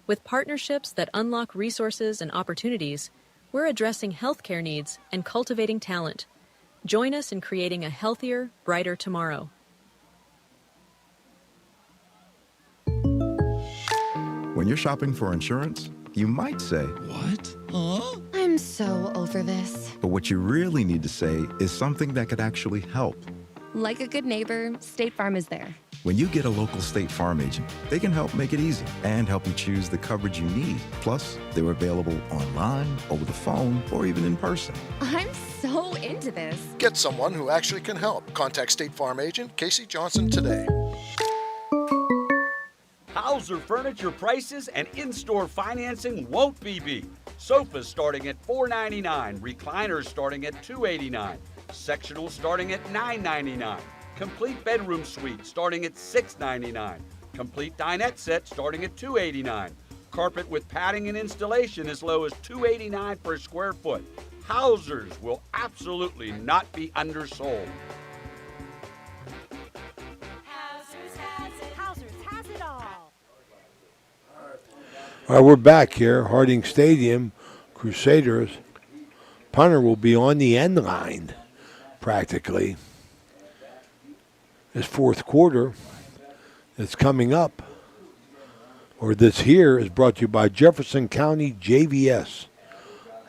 With partnerships that unlock resources and opportunities, we're addressing healthcare needs and cultivating talent. Join us in creating a healthier, brighter tomorrow. When you're shopping for insurance, you might say, "What? Huh?" I'm so over this. But what you really need to say is something that could actually help. Like a good neighbor, State Farm is there. When you get a local State Farm agent, they can help make it easy and help you choose the coverage you need. Plus, they're available online, over the phone, or even in person. I'm so into this. Get someone who actually can help. Contact State Farm agent Casey Johnson today. Hauser Furniture prices and in-store financing won't be beat. Sofas starting at $4.99, recliners starting at $2.89, sectionals starting at $9.99. Complete bedroom suite starting at $6.99. Complete dinette set starting at $2.89. Carpet with padding and installation as low as $2.89 per square foot. Hausers will absolutely not be undersold. Hausers has it all. All right, we're back here, Harding Stadium, Crusaders. Punter will be on the end line, practically. This 4th quarter that's coming up, or this here, is brought to you by Jefferson County JVS.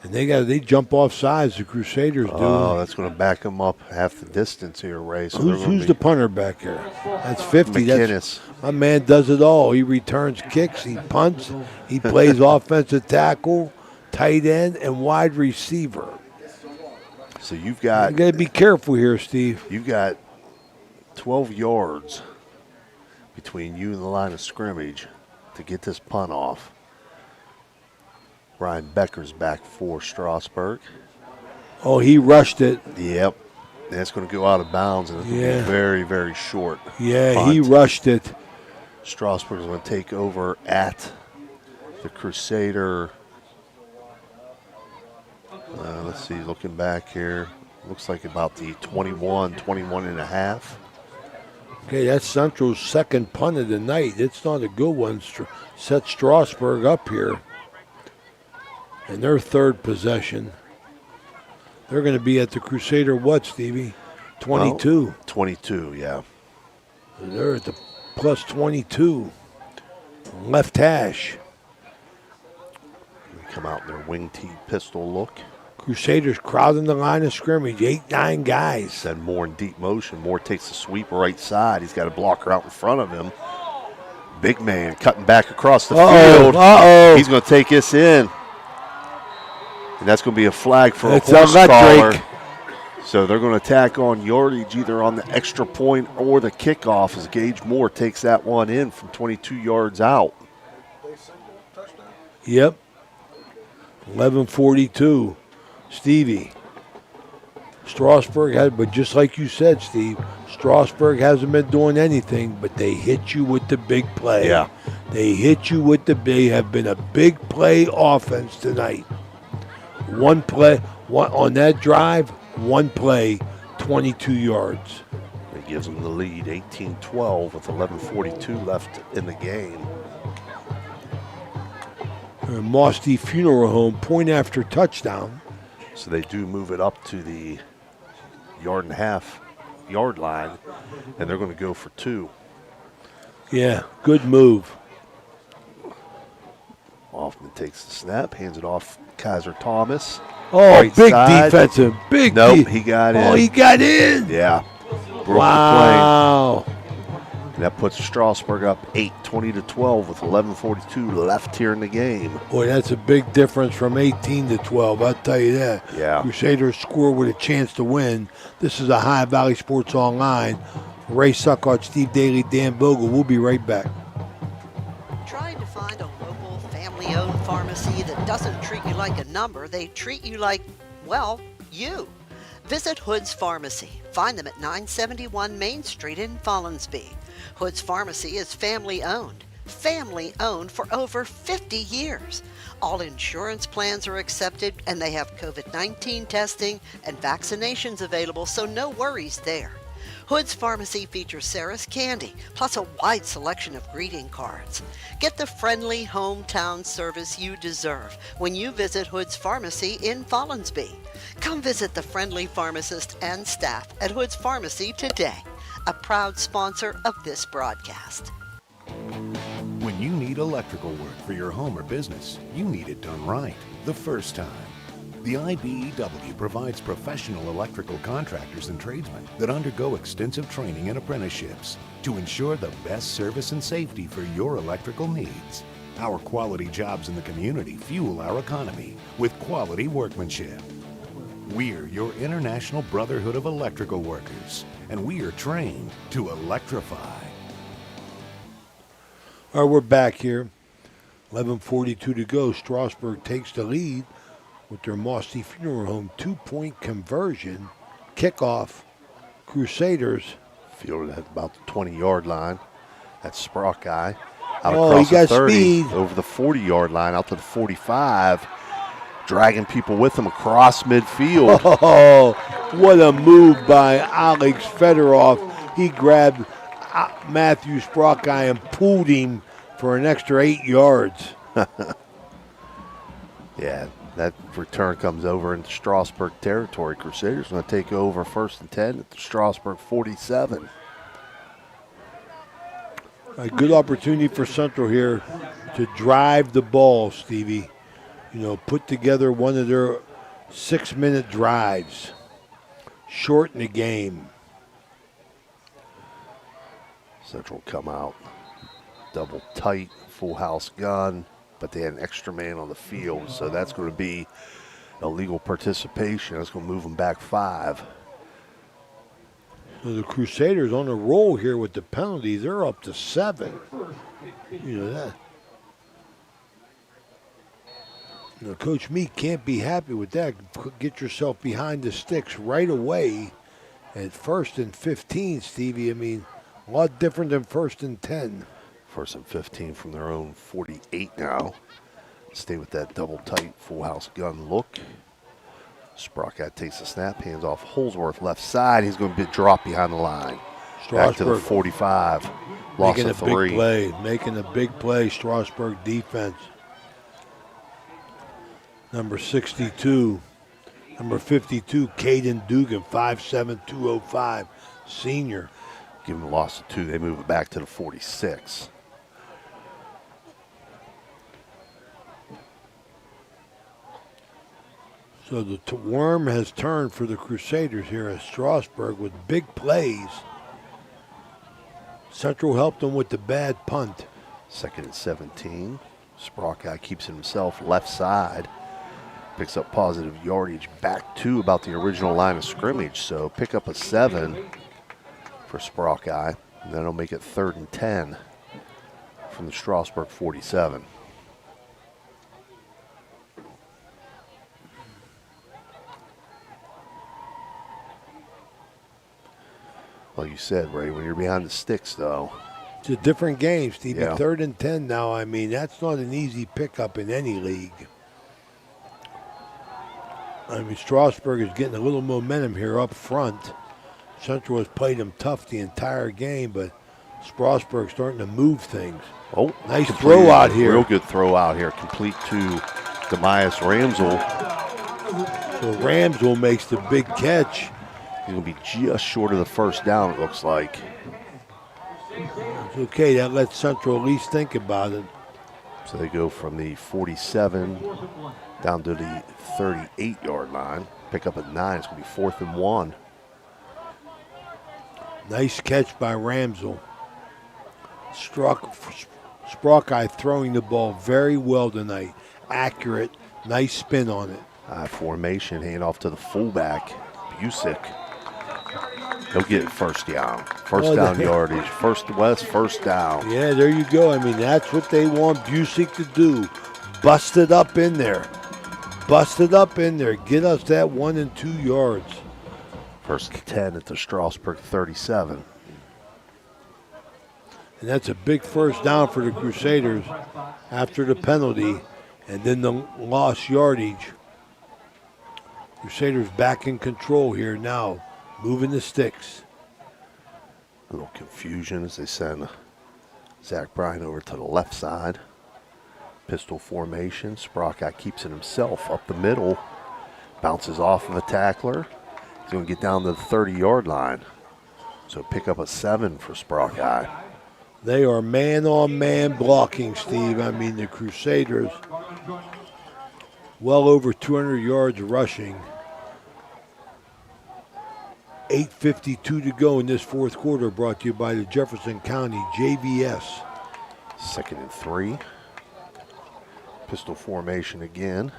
And they jump off sides, the Crusaders do. Oh, that's going to back them up half the distance here, Ray. So who's the punter back here? That's 50. McInnes. My man does it all. He returns kicks, he punts, he plays offensive tackle, tight end, and wide receiver. So you've got... You got to be careful here, Steve. You've got 12 yards between you and the line of scrimmage to get this punt off. Ryan Becker's back for Strasburg. Oh, he rushed it. Yep. And it's going to go out of bounds, and it's going to be very, very short. Yeah, punt. he rushed it. Strasburg is going to take over at the Crusader. Let's see, looking back here. Looks like about the 21 and a half. Okay, that's Central's 2nd punt of the night. It's not a good one. Set Strasburg up here. And their 3rd possession. They're going to be at the Crusader what, Stevie? 22. Well, 22, yeah. They're at the plus 22. Left hash. They come out in their wing tee pistol look. Crusaders crowding the line of scrimmage, 8-9 guys. Send Moore in deep motion. Moore takes the sweep right side. He's got a blocker out in front of him. Big man cutting back across the field. He's going to take this in. And that's going to be a flag for a horse collar. So they're going to tack on yardage either on the extra point or the kickoff as Gage Moore takes that one in from 22 yards out. Yep. 11:42. Stevie. Strasburg has, but just like you said, Steve, Strasburg hasn't been doing anything, but they hit you with the big play. Yeah. They hit you with they have been a big play offense tonight. One play, on that drive, one play, 22 yards. It gives them the lead, 18-12 with 11:42 left in the game. Mosty Funeral Home, point after touchdown. So they do move it up to the 1.5 yard line, and they're going to go for 2. Yeah, good move. Hoffman takes the snap, hands it off Kaiser Thomas. Oh, Right big side. defensive, big. Nope, he got in. Oh, he got in. Yeah. Broke Wow. the plane. And that puts Strasburg up 8, 20-12 with 11:42 left here in the game. Boy, that's a big difference from 18 to 12. I'll tell you that. Yeah. Crusaders score with a chance to win. This is a High Valley Sports Online. Ray Suckart, Steve Daly, Dan Vogel. We'll be right back. Trying to find a local family-owned pharmacy that doesn't treat you like a number, they treat you like, well, you. Visit Hood's Pharmacy. Find them at 971 Main Street in Follinsby. Hood's Pharmacy is family-owned. Family-owned for over 50 years. All insurance plans are accepted, and they have COVID-19 testing and vaccinations available, so no worries there. Hood's Pharmacy features Sarah's Candy, plus a wide selection of greeting cards. Get the friendly hometown service you deserve when you visit Hood's Pharmacy in Follinsby. Come visit the friendly pharmacist and staff at Hood's Pharmacy today, a proud sponsor of this broadcast. When you need electrical work for your home or business, you need it done right the first time. The IBEW provides professional electrical contractors and tradesmen that undergo extensive training and apprenticeships to ensure the best service and safety for your electrical needs. Our quality jobs in the community fuel our economy with quality workmanship. We're your International Brotherhood of Electrical Workers, and we are trained to electrify. All right, we're back here. 11:42 to go. Strasburg takes the lead with their Mosty Funeral Home 2-point conversion. Kickoff. Crusaders. Fielded at about the 20-yard line. That's Sprock guy. Out Oh, across he got the 30, speed. over the 40-yard line, out to the 45. Dragging people with him across midfield. Oh, what a move by Alex Fedorov. He grabbed Matthew Sprockeye and pulled him for an extra 8 yards. Yeah, that return comes over into Strasburg territory. Crusaders going to take over 1st and 10 at the Strasburg 47. A good opportunity for Central here to drive the ball, Stevie. You know, put together one of their 6-minute drives. Shorten the game. Central come out double tight, full house gun, but they had an extra man on the field, so that's going to be illegal participation. That's going to move them back 5. So the Crusaders on a roll here with the penalties. They're up to 7. You know that. You know, Coach Meek can't be happy with that. Get yourself behind the sticks right away at 1st and 15, Stevie. I mean, a lot different than 1st and 10. 1st and 15 from their own 48 now. Stay with that double tight, full house gun look. Sprockett takes the snap, hands off Holsworth left side. He's going to be dropped behind the line. Back to the 45. Loss Making a of 3. big play. Making a big play, Strasburg defense. Number 62. Number 52, Caden Dugan, 5'7", 205, senior. Give them a loss of 2. They move it back to the 46. So the worm has turned for the Crusaders here at Strasburg with big plays. Central helped them with the bad punt. 2nd and 17. Sprockeye keeps it himself left side. Picks up positive yardage back to about the original line of scrimmage. So pick up a 7 for Sprockeye. And that'll make it 3rd and 10 from the Strasburg 47. Like you said, Ray, when you're behind the sticks, though. It's a different game, Stevie. Yeah. 3rd and 10 now. I mean, that's not an easy pickup in any league. I mean, Strasburg is getting a little momentum here up front. Central has played them tough the entire game, but Strasburg starting to move things. Oh, nice throw out here. Real good throw out here, complete to Demias Ramsel. So Ramsel makes the big catch. He's going to be just short of the first down, it looks like. It's okay, that lets Central at least think about it. So they go from the 47 down to the 38-yard line. Pick up at 9. It's going to be 4th and 1. Nice catch by Ramsel. Sprockeye throwing the ball very well tonight. Accurate, nice spin on it. High formation, hand off to the fullback, Busick. He'll get it first down. First down yardage. First down. Yeah, there you go. I mean, that's what they want Busick to do. Bust it up in there. Bust it up in there. Get us that 1 and 2 yards. 1st and 10 at the Strasburg 37. And that's a big first down for the Crusaders after the penalty and then the lost yardage. Crusaders back in control here now, moving the sticks. A little confusion as they send Zach Bryan over to the left side. Pistol formation. Sprockeye keeps it himself up the middle. Bounces off of a tackler. He's going to get down to the 30-yard line. So pick up a 7 for Sprockeye. They are man-on-man blocking, Steve. I mean, the Crusaders, well over 200 yards rushing. 8:52 to go in this 4th quarter, brought to you by the Jefferson County JVS. 2nd and 3. Pistol formation again.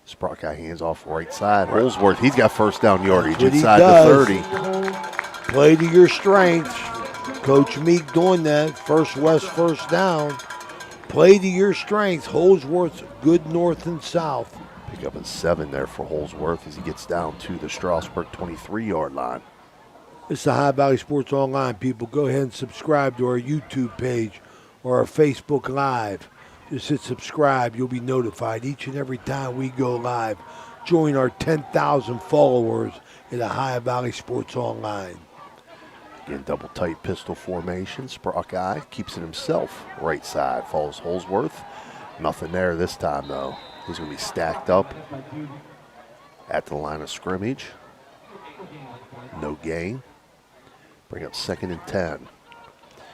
Sprockeye hands off right side. Holsworth, he's got first down yardage inside the 30. Play to your strengths. Coach Meek doing that. First West, first down. Play to your strengths. Holsworth, good north and south. Pick up a 7 there for Holsworth as he gets down to the Strasburg 23-yard line. It's the High Valley Sports Online, people. Go ahead and subscribe to our YouTube page or our Facebook Live. Just hit subscribe. You'll be notified each and every time we go live. Join our 10,000 followers in the High Valley Sports Online. Again, double tight pistol formation. Sprockeye keeps it himself. Right side follows Holsworth. Nothing there this time, though. He's going to be stacked up at the line of scrimmage. No gain. Bring up 2nd and 10.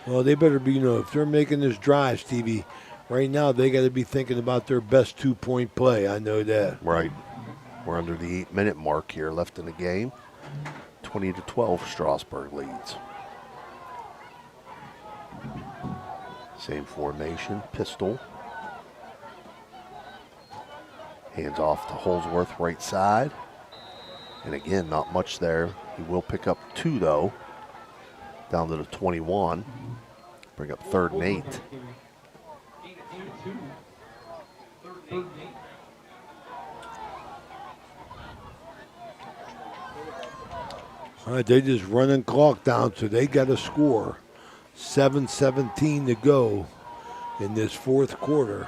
Well, they better be, if they're making this drive, Stevie, right now they got to be thinking about their best 2-point play. I know that. Right. We're under the 8-minute mark here left in the game. 20-12, Strasburg leads. Same formation, pistol. Hands off to Holsworth, right side. And again, not much there. He will pick up 2, though, down to the 21. Bring up 3rd and 8. All right, they just running clock down, so they got to score. 7:17 to go in this 4th quarter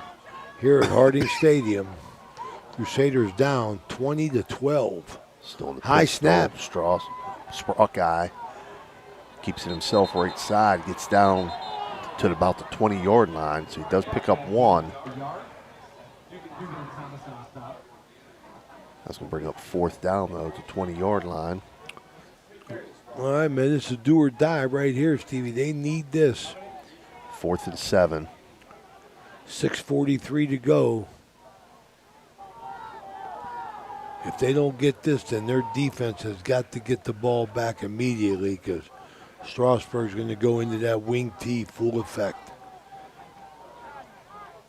here at Harding Stadium. Crusaders down 20-12. Still in the high pistol. snap. Sprockeye keeps it himself right side, gets down to about the 20-yard line, so he does pick up 1. That's going to bring up 4th down, though, to 20-yard line. All right, man, this is do or die right here, Stevie. They need this. 4th and 7. 6:43 to go. If they don't get this, then their defense has got to get the ball back immediately because Strasburg's going to go into that wing T full effect.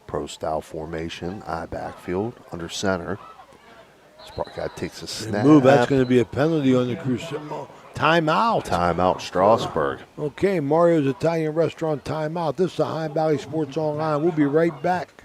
Pro-style formation, I backfield, under center. Spark guy takes a They snap. move. That's going to be a penalty on the Crusader. Timeout. Timeout, Strasburg. Okay, Mario's Italian Restaurant timeout. This is the High Valley Sports Online. We'll be right back.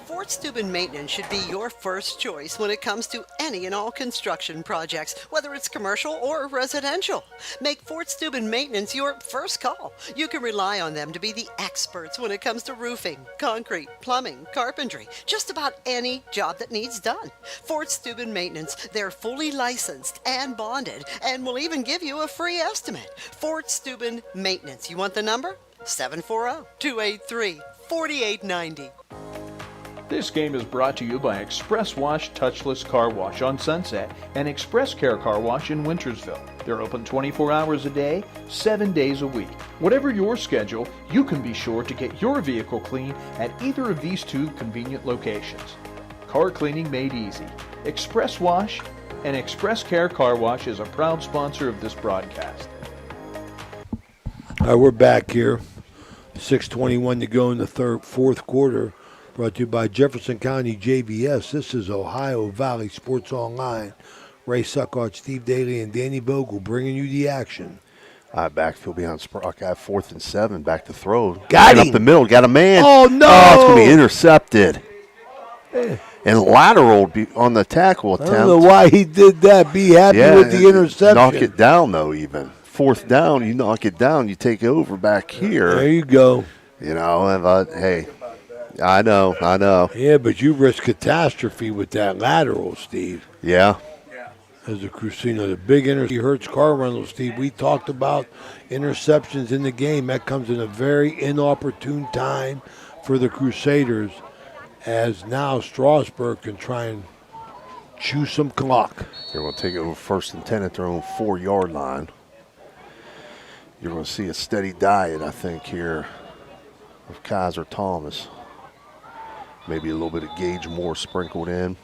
Fort Steuben Maintenance should be your first choice when it comes to any and all construction projects, whether it's commercial or residential. Make Fort Steuben Maintenance your first call. You can rely on them to be the experts when it comes to roofing, concrete, plumbing, carpentry, just about any job that needs done. Fort Steuben Maintenance, they're fully licensed and bonded and will even give you a free estimate. Fort Steuben Maintenance. You want the number? 740-283-4890. This game is brought to you by Express Wash Touchless Car Wash on Sunset and Express Care Car Wash in Wintersville. They're open 24 hours a day, 7 days a week. Whatever your schedule, you can be sure to get your vehicle clean at either of these two convenient locations. Car cleaning made easy. Express Wash and Express Care Car Wash is a proud sponsor of this broadcast. All right, we're back here. 6:21 to go in the fourth quarter. Brought to you by Jefferson County JVS. This is Ohio Valley Sports Online. Ray Suckart, Steve Daly, and Danny Vogel bringing you the action. Backfield behind Sprock. 4th and 7. Back to throw. Got him. Up the middle. Got a man. Oh, no. Oh, it's going to be intercepted. And lateral on the tackle attempt. I don't know why he did that. Be happy with the interception. Knock it down, though, even. 4th down, you knock it down. You take over back here. There you go. You know, but, hey. I know. Yeah, but you risk catastrophe with that lateral, Steve. Yeah. As a Crusader, the big he hurts car rental, Steve. We talked about interceptions in the game. That comes in a very inopportune time for the Crusaders, as now Strasburg can try and chew some clock. They're going to take it over 1st and 10 at their own 4-yard line. You're going to see a steady diet, I think, here of Kaiser Thomas. Maybe a little bit of Gage Moore sprinkled in.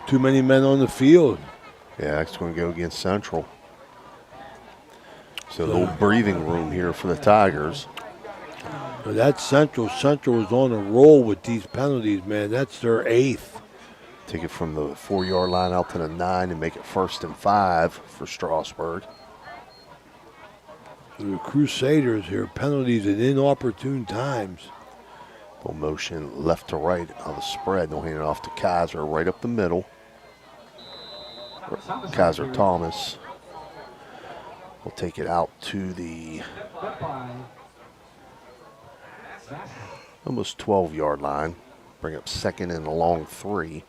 Too many men on the field. Yeah, it's going to go against Central. So a little breathing room here for the Tigers. Well, that's Central. Central is on a roll with these penalties, man. That's their 8th. Take it from the 4-yard line out to the 9 and make it 1st and 5 for Strasburg. The Crusaders here, penalties at inopportune times. Little motion left to right on the spread. They'll hand it off to Kaiser right up the middle. Kaiser Thomas will take it out to the almost 12-yard line. Bring up 2nd and a long 3.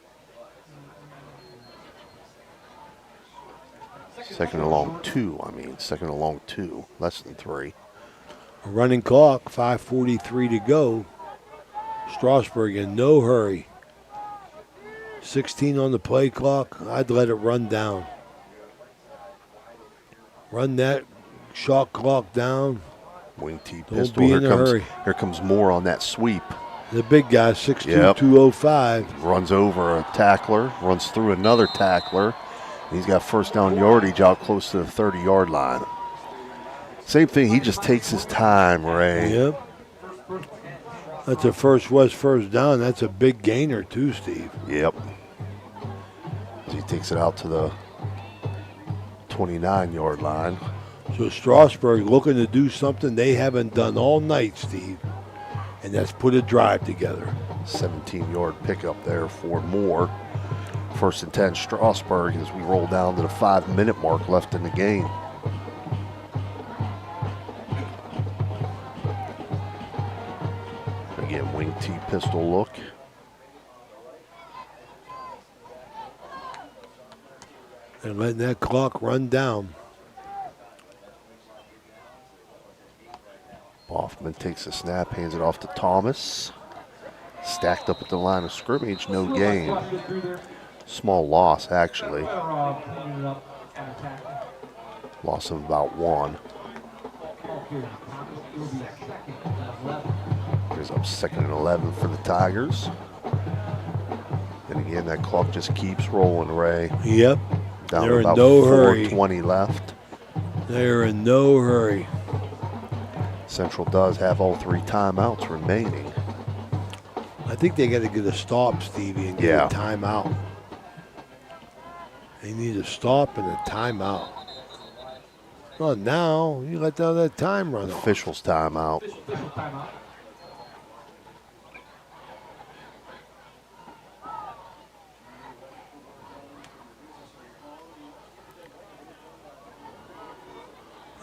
2nd and a long 2, 2nd and a long 2, less than 3. A running clock, 5:43 to go. Strasburg in no hurry. 16 on the play clock. I'd let it run down. Run that shot clock down. Wing T Don't pistol. be in a hurry. Here comes Moore on that sweep. The big guy, 6'2", 205. Runs over a tackler, runs through another tackler. He's got 1st down yardage out close to the 30-yard line. Same thing, he just takes his time, Ray. Yep. That's a first down. That's a big gainer too, Steve. Yep. He takes it out to the 29-yard line. So Strasburg looking to do something they haven't done all night, Steve, and that's put a drive together. 17-yard pickup there for Moore. 1st and 10 Strasburg as we roll down to the 5-minute mark left in the game. Again, wing T pistol look. And letting that clock run down. Hoffman takes a snap, hands it off to Thomas. Stacked up at the line of scrimmage, no gain. Small loss, actually. Loss of about 1. Here's up 2nd and 11 for the Tigers. And again, that clock just keeps rolling, Ray. Yep. Down They're about in no hurry. 4:20 left. They're in no hurry. Central does have all 3 timeouts remaining. I think they got to get a stop, Stevie, and get a timeout. They need a stop and a timeout. Well, now you let that time run off. Officials timeout.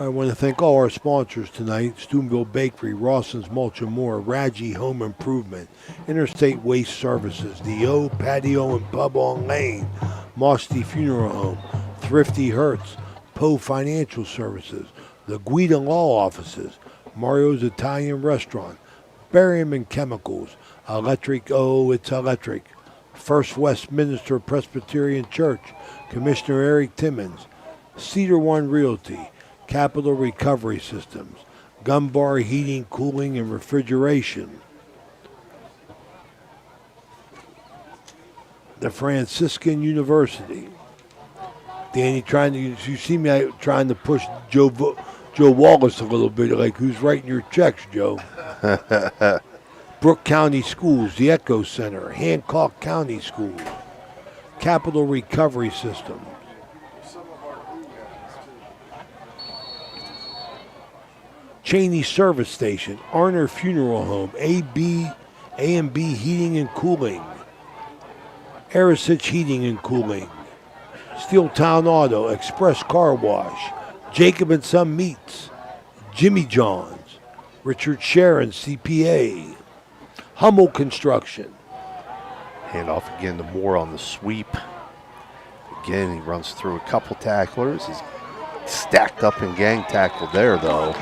I want to thank all our sponsors tonight: Steubenville Bakery, Rawson's Mulch and More, Raggi Home Improvement, Interstate Waste Services, the O Patio and Pub on Lane, Mosty Funeral Home, Thrifty Hertz, Poe Financial Services, the Guida Law Offices, Mario's Italian Restaurant, Berryman Chemicals, Electric, oh, it's electric, First Westminster Presbyterian Church, Commissioner Eric Timmons, Cedar One Realty, Capital Recovery Systems, Gumbar Heating, Cooling, and Refrigeration, the Franciscan University. Danny, you see me trying to push Joe Wallace a little bit, like who's writing your checks, Joe? Brooke County Schools, the Echo Center, Hancock County Schools, Capital Recovery Systems, Cheney Service Station, Arner Funeral Home, A&B Heating and Cooling, Arisich Heating and Cooling, Steel Town Auto, Express Car Wash, Jacob and Son Meats, Jimmy John's, Richard Sharon CPA, Hummel Construction. Hand off again to Moore on the sweep. Again, he runs through a couple tacklers. He's stacked up and gang tackled there, though.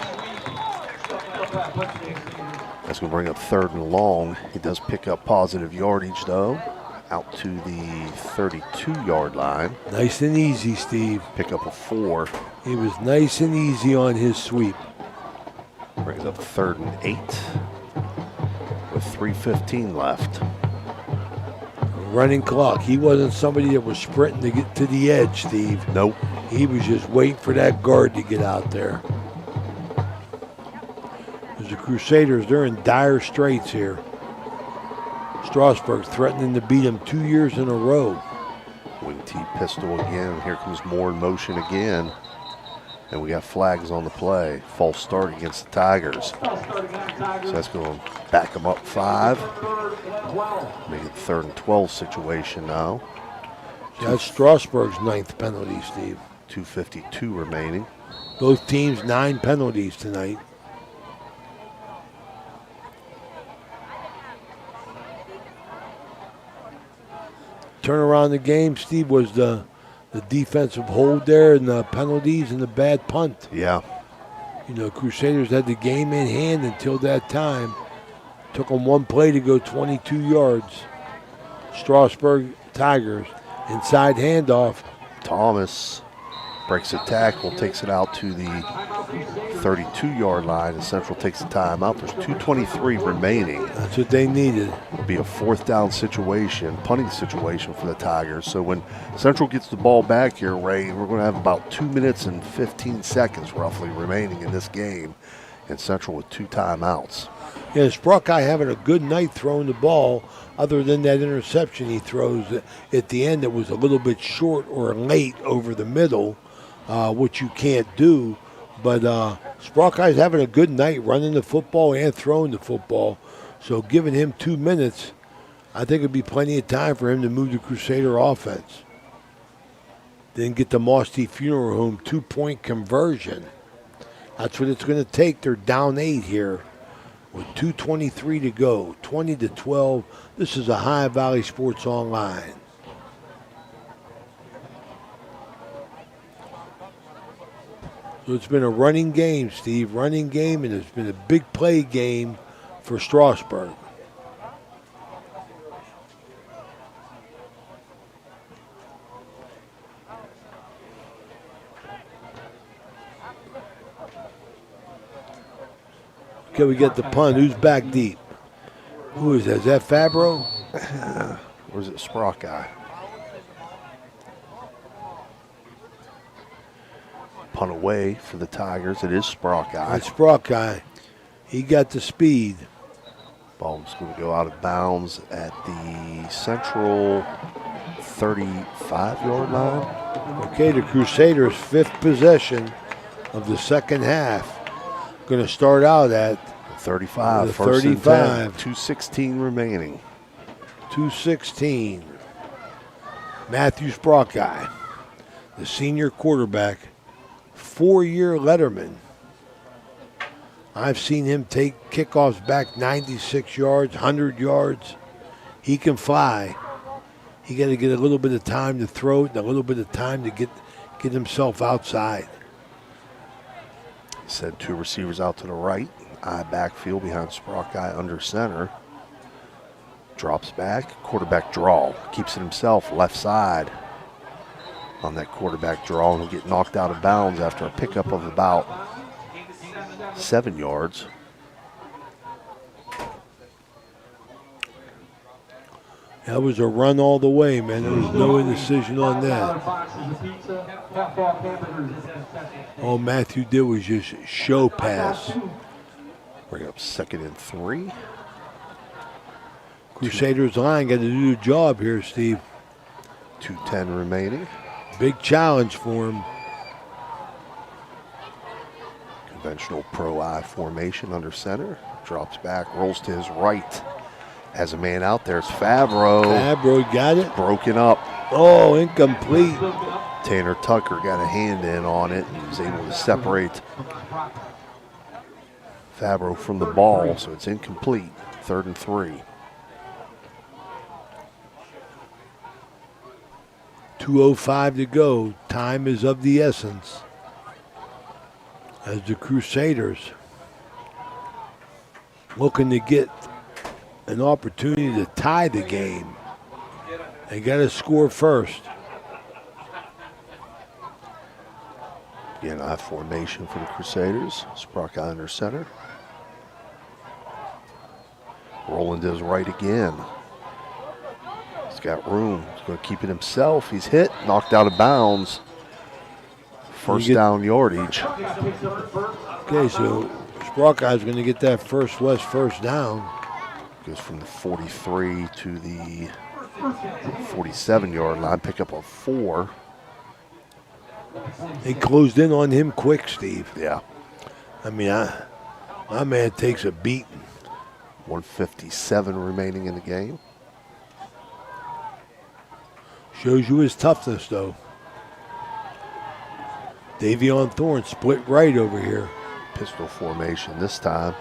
That's going to bring up 3rd and long. He does pick up positive yardage, though, out to the 32-yard line. Nice and easy, Steve. Pick up a 4. He was nice and easy on his sweep. Brings up 3rd and 8 with 3:15 left. Running clock. He wasn't somebody that was sprinting to get to the edge, Steve. Nope. He was just waiting for that guard to get out there. The Crusaders, they're in dire straits here. Strasburg threatening to beat them 2 years in a row. Wing T pistol again. Here comes Moore in motion again. And we got flags on the play. False start against the Tigers. So that's going to back them up 5. Make it 3rd and 12 situation now. That's Strasburg's 9th penalty, Steve. 2:52 remaining. Both teams 9 penalties tonight. Turn around the game, Steve, was the defensive hold there and the penalties and the bad punt. Yeah. You know, Crusaders had the game in hand until that time. Took them one play to go 22 yards. Strasburg Tigers, inside handoff. Thomas breaks a tackle, takes it out to the 32-yard line, and Central takes the timeout. There's 2:23 remaining. That's what they needed. It'll be a 4th down situation, punting situation for the Tigers. So when Central gets the ball back here, Ray, we're going to have about 2 minutes and 15 seconds roughly remaining in this game, and Central with 2 timeouts. Yeah, Sprockeye having a good night throwing the ball, other than that interception he throws at the end that was a little bit short or late over the middle, which you can't do. But Sprockeye's having a good night running the football and throwing the football. So giving him 2 minutes, I think it'd be plenty of time for him to move the Crusader offense. Then get the Mosty Funeral Home 2-point conversion. That's what it's going to take. They're down 8 here with 2:23 to go, 20-12. This is a High Valley Sports Online. So it's been a running game, Steve, running game, and it's been a big play game for Strasburg. Okay, we get the punt. Who's back deep? Who is that? Is that Fabro? Or is it Sprockeye? Punt away for the Tigers. It is Sprock Guy. It's Sprock Guy. He got the speed. Ball's going to go out of bounds at the Central 35-yard line. Okay, the Crusaders' 5th possession of the second half. Going to start out at 35. The First 35. and 10. 2:16 remaining. 2:16. Matthew Sprock Guy, the senior quarterback, 4-year letterman. I've seen him take kickoffs back 96 yards, 100 yards. He can fly. He got to get a little bit of time to throw it and a little bit of time to get himself outside. He said 2 receivers out to the right. Eye backfield behind Sprock Guy under center. Drops back. Quarterback draw. Keeps it himself left side on that quarterback draw, and he'll get knocked out of bounds after a pickup of about 7 yards. That was a run all the way, man. There was no indecision on that. All Matthew did was just show pass. Bring up 2nd and 3. Crusaders line got to do the job here, Steve. 2:10 remaining. Big challenge for him. Conventional pro I formation under center. Drops back, rolls to his right. Has a man out there. It's Favreau. Favreau got it. Broken up. Oh, incomplete. Tanner Tucker got a hand in on it and was able to separate Favreau from the ball, so it's incomplete. 3rd and 3. 2:05 to go. Time is of the essence. As the Crusaders looking to get an opportunity to tie the game. They got to score first. Again, I formation for the Crusaders. Sprock under center. Rolling to his right again. He's got room. He's going to keep it himself. He's hit, knocked out of bounds. First down yardage. Okay, so Sprock Guy's going to get that first down. Goes from the 43 to the 47-yard line. Pick up a 4. They closed in on him quick, Steve. Yeah. I mean, my man takes a beating. 1:57 remaining in the game. Shows you his toughness, though. Davion Thorne split right over here. Pistol formation this time.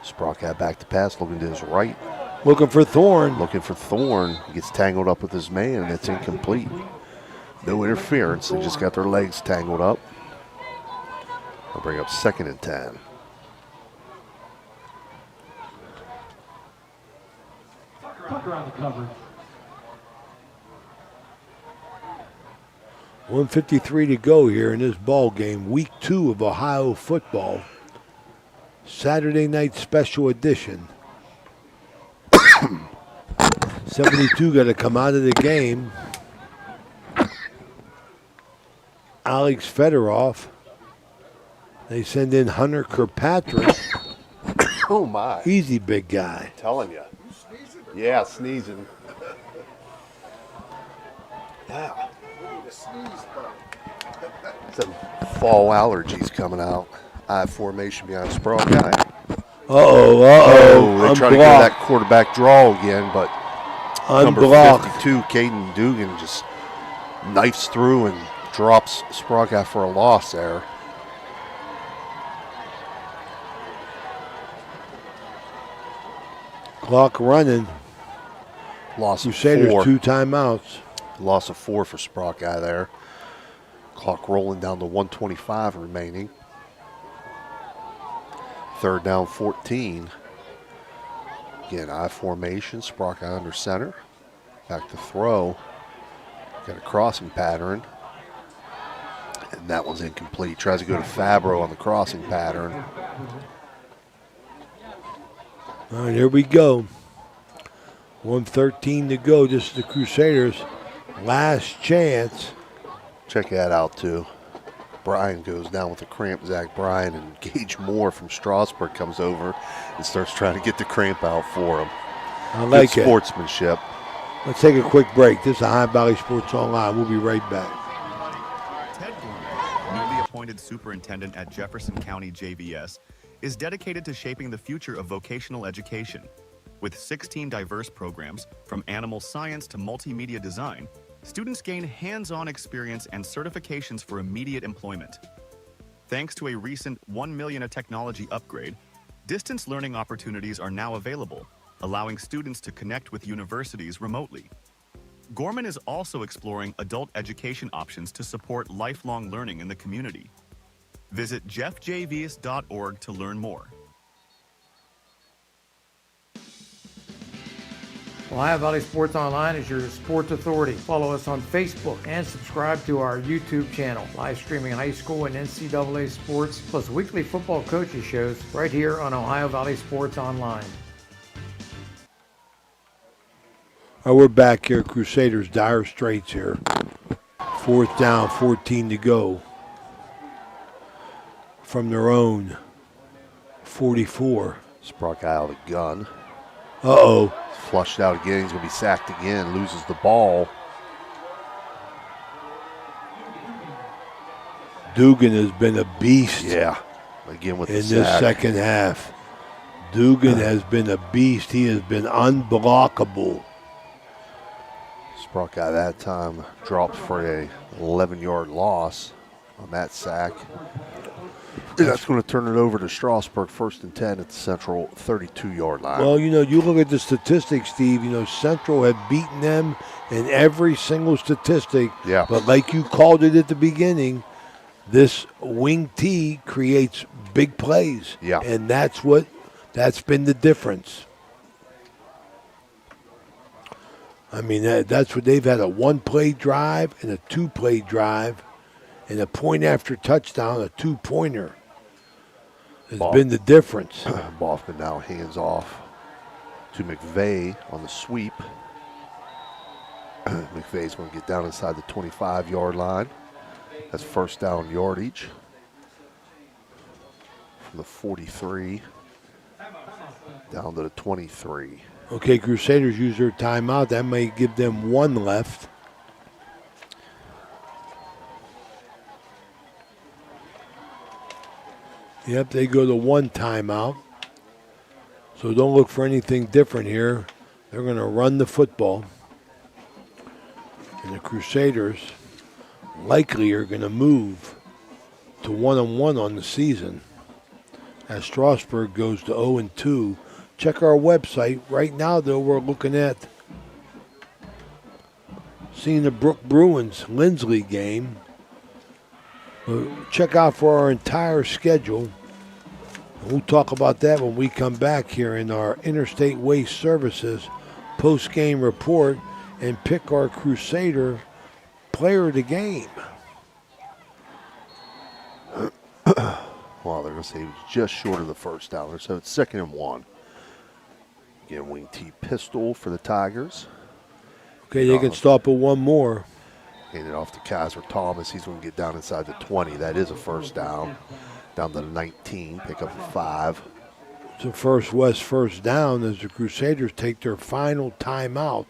Sprock had back to pass, looking to his right. Looking for Thorne. Looking for Thorne. He gets tangled up with his man, and it's incomplete. No interference. They just got their legs tangled up. I'll bring up 2nd and 10. Tucker on the coverage. 1:53 to go here in this ball game. Week 2 of Ohio football. Saturday night special edition. 72 got to come out of the game. Alex Fedorov. They send in Hunter Kirkpatrick. Oh, my. Easy, big guy. Telling you. Yeah, sneezing. Yeah. Some fall allergies coming out. Eye formation behind Sprock Guy. Uh-oh. They try to go that quarterback draw again, but Unblocked. number 52, Caden Dugan, just knifes through and drops Sprock Guy for a loss there. Clock running. Loss of Crusaders 4. 2 timeouts. Loss of 4 for Sprock Guy there. Clock rolling down to 1:25 remaining. 3rd down 14. Again, I formation. Sprock Guy under center. Back to throw. Got a crossing pattern. And that one's incomplete. Tries to go to Favreau on the crossing pattern. All right, here we go. 1:13 to go. This is the Crusaders' last chance. Check that out, too. Bryan goes down with a cramp, Zach Bryan, and Gage Moore from Strasburg comes over and starts trying to get the cramp out for him. I like Good sportsmanship. Let's take a quick break. This is Ohio Valley Sports Online. We'll be right back. Ted Gorman, newly appointed superintendent at Jefferson County JVS, is dedicated to shaping the future of vocational education. With 16 diverse programs, from animal science to multimedia design, students gain hands-on experience and certifications for immediate employment. Thanks to a recent $1 million a technology upgrade, distance learning opportunities are now available, allowing students to connect with universities remotely. Gorman is also exploring adult education options to support lifelong learning in the community. Visit jeffjvs.org to learn more. Ohio Valley Sports Online is your sports authority. Follow us on Facebook and subscribe to our YouTube channel. Live streaming high school and NCAA sports, plus weekly football coaches shows right here on Ohio Valley Sports Online. All right, we're back here. Crusaders, dire straits here. 4th down, 14 to go. From their own 44. Sprock out a gun. Uh-oh. Flushed out again. He's going to be sacked again. Loses the ball. Dugan has been a beast. Yeah. Again with the in this sack. second half. Dugan has been a beast. He has been unblockable. Sprock out that time. Dropped for a 11-yard loss on that sack. That's going to turn it over to Strasburg, 1st and 10 at the Central 32-yard line. Well, you know, you look at the statistics, Steve. You know, Central have beaten them in every single statistic. Yeah. But like you called it at the beginning, this wing T creates big plays. Yeah. And that's been the difference. I mean, that's what they've had, a 1-play drive and a 2-play drive and a point after touchdown, a 2-pointer. Has been the difference. Boffman now hands off to McVeigh on the sweep. McVeigh's going to get down inside the 25-yard line. That's 1st down yardage from the 43 down to the 23. Okay, Crusaders use their timeout. That may give them 1 left. Yep, they go to 1 timeout. So don't look for anything different here. They're going to run the football. And the Crusaders likely are going to move to 1-1 on the season as Strasburg goes to 0-2. Check our website. Right now, though, we're looking at seeing the Brook Bruins Lindsley game. Check out for our entire schedule. We'll talk about that when we come back here in our Interstate Waste Services post-game report and pick our Crusader player of the game. Well, they're going to say he was just short of the 1st down, so it's 2nd and 1. Again, wing T pistol for the Tigers. Okay, they can stop at 1 more. Hand it off to Kaiser Thomas. He's going to get down inside the 20. That is a 1st down. Down to the 19, pick up a 5. It's a First West 1st down as the Crusaders take their final timeout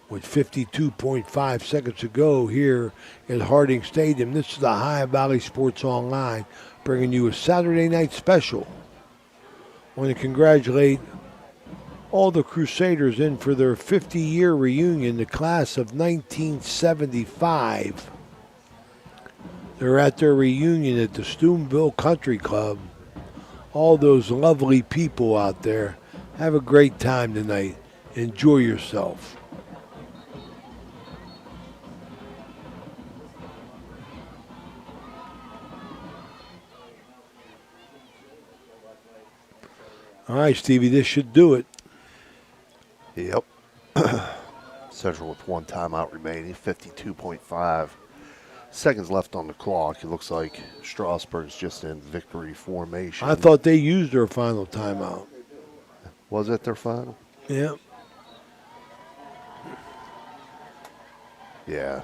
with 52.5 seconds to go here at Harding Stadium. This is the Ohio Valley Sports Online bringing you a Saturday night special. I want to congratulate all the Crusaders in for their 50-year reunion, the class of 1975. They're at their reunion at the Steubenville Country Club. All those lovely people out there. Have a great time tonight. Enjoy yourself. All right, Stevie, this should do it. Yep. Central with 1 timeout remaining, 52.5 seconds left on the clock. It looks like Strasburg's just in victory formation. I thought they used their final timeout. Was it their final? Yeah. Yeah.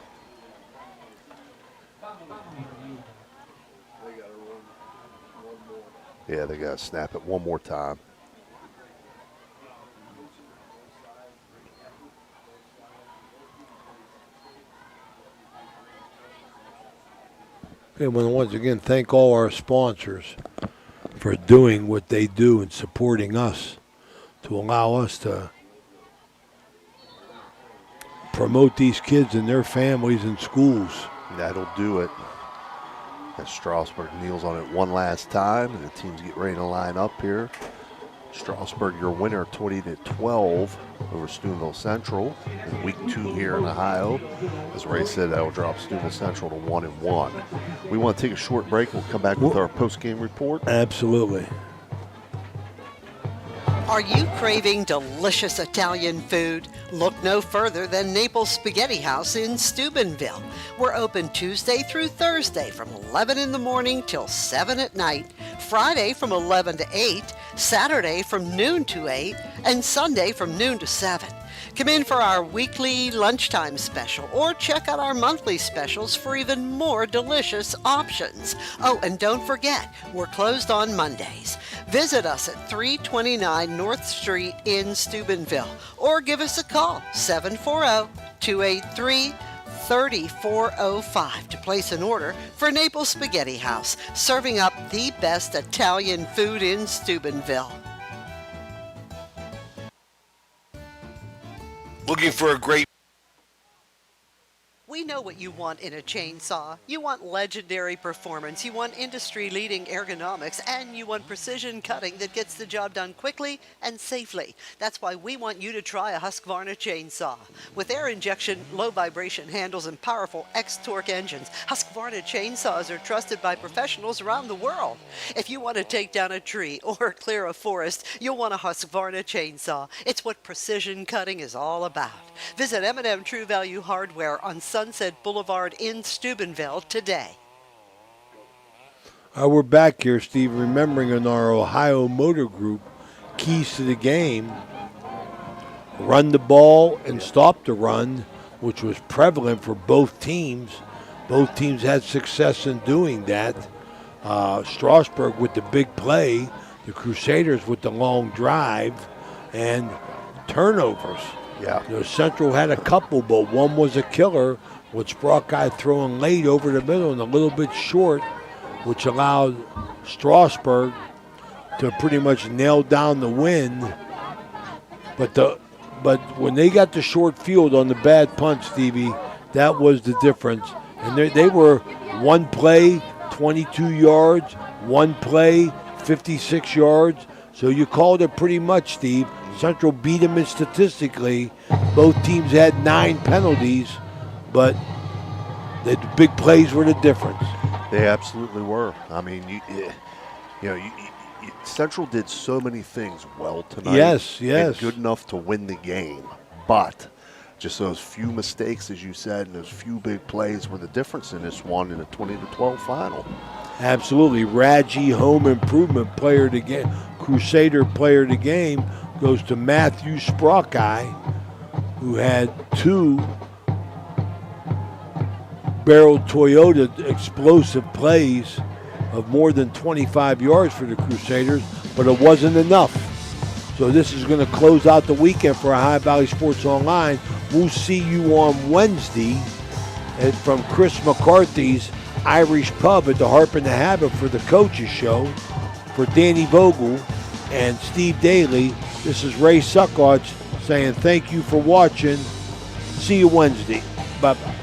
Yeah, they got to snap it one more time. Okay, well, once again, thank all our sponsors for doing what they do and supporting us to allow us to promote these kids and their families and schools. That'll do it. As Strasburg kneels on it one last time, and the teams get ready to line up here. Strasburg, your winner, 20-12 over Steubenville Central in week 2 here in Ohio. As Ray said, that will drop Steubenville Central to 1-1. We want to take a short break. We'll come back with our post-game report. Absolutely. Are you craving delicious Italian food? Look no further than Naples Spaghetti House in Steubenville. We're open Tuesday through Thursday from 11 in the morning till 7 at night, Friday from 11 to 8, Saturday from noon to 8, and Sunday from noon to 7. Come in for our weekly lunchtime special or check out our monthly specials for even more delicious options. Oh, and don't forget, we're closed on Mondays. Visit us at 329 North Street in Steubenville or give us a call, 740-283-3405 to place an order for Naples Spaghetti House, serving up the best Italian food in Steubenville. Looking for a great... We know what you want in a chainsaw. You want legendary performance, you want industry-leading ergonomics, and you want precision cutting that gets the job done quickly and safely. That's why we want you to try a Husqvarna chainsaw. With air injection, low vibration handles, and powerful X-Torque engines, Husqvarna chainsaws are trusted by professionals around the world. If you want to take down a tree or clear a forest, you'll want a Husqvarna chainsaw. It's what precision cutting is all about. Visit M&M True Value Hardware on Sunset Boulevard in Steubenville today. We're back here, Steve, remembering in our Ohio Motor Group keys to the game, run the ball and stop the run, which was prevalent for both teams. Both teams had success in doing that. Strasburg with the big play, the Crusaders with the long drive, and turnovers. Yeah. Central had a couple, but one was a killer, with Sprockeye throwing late over the middle and a little bit short, which allowed Strasburg to pretty much nail down the win. But when they got the short field on the bad punch, Stevie, that was the difference. And they were one play, 22 yards, one play, 56 yards. So you called it pretty much, Steve. Central beat them in statistically. Both teams had 9 penalties, but the big plays were the difference. They absolutely were. I mean, Central did so many things well tonight. Yes. And good enough to win the game. But just those few mistakes, as you said, and those few big plays were the difference in this one in a 20-12 final. Absolutely. Radji Home Improvement Player of the Game, Crusader Player of the Game, goes to Matthew Sprockeye, who had 2 barreled Toyota explosive plays of more than 25 yards for the Crusaders, but it wasn't enough. So this is going to close out the weekend for Ohio Valley Sports Online. We'll see you on Wednesday from Chris McCarthy's Irish Pub at the Harp and the Habit for the Coaches Show. For Danny Vogel and Steve Daly, this is Ray Suckots saying thank you for watching. See you Wednesday. Bye-bye.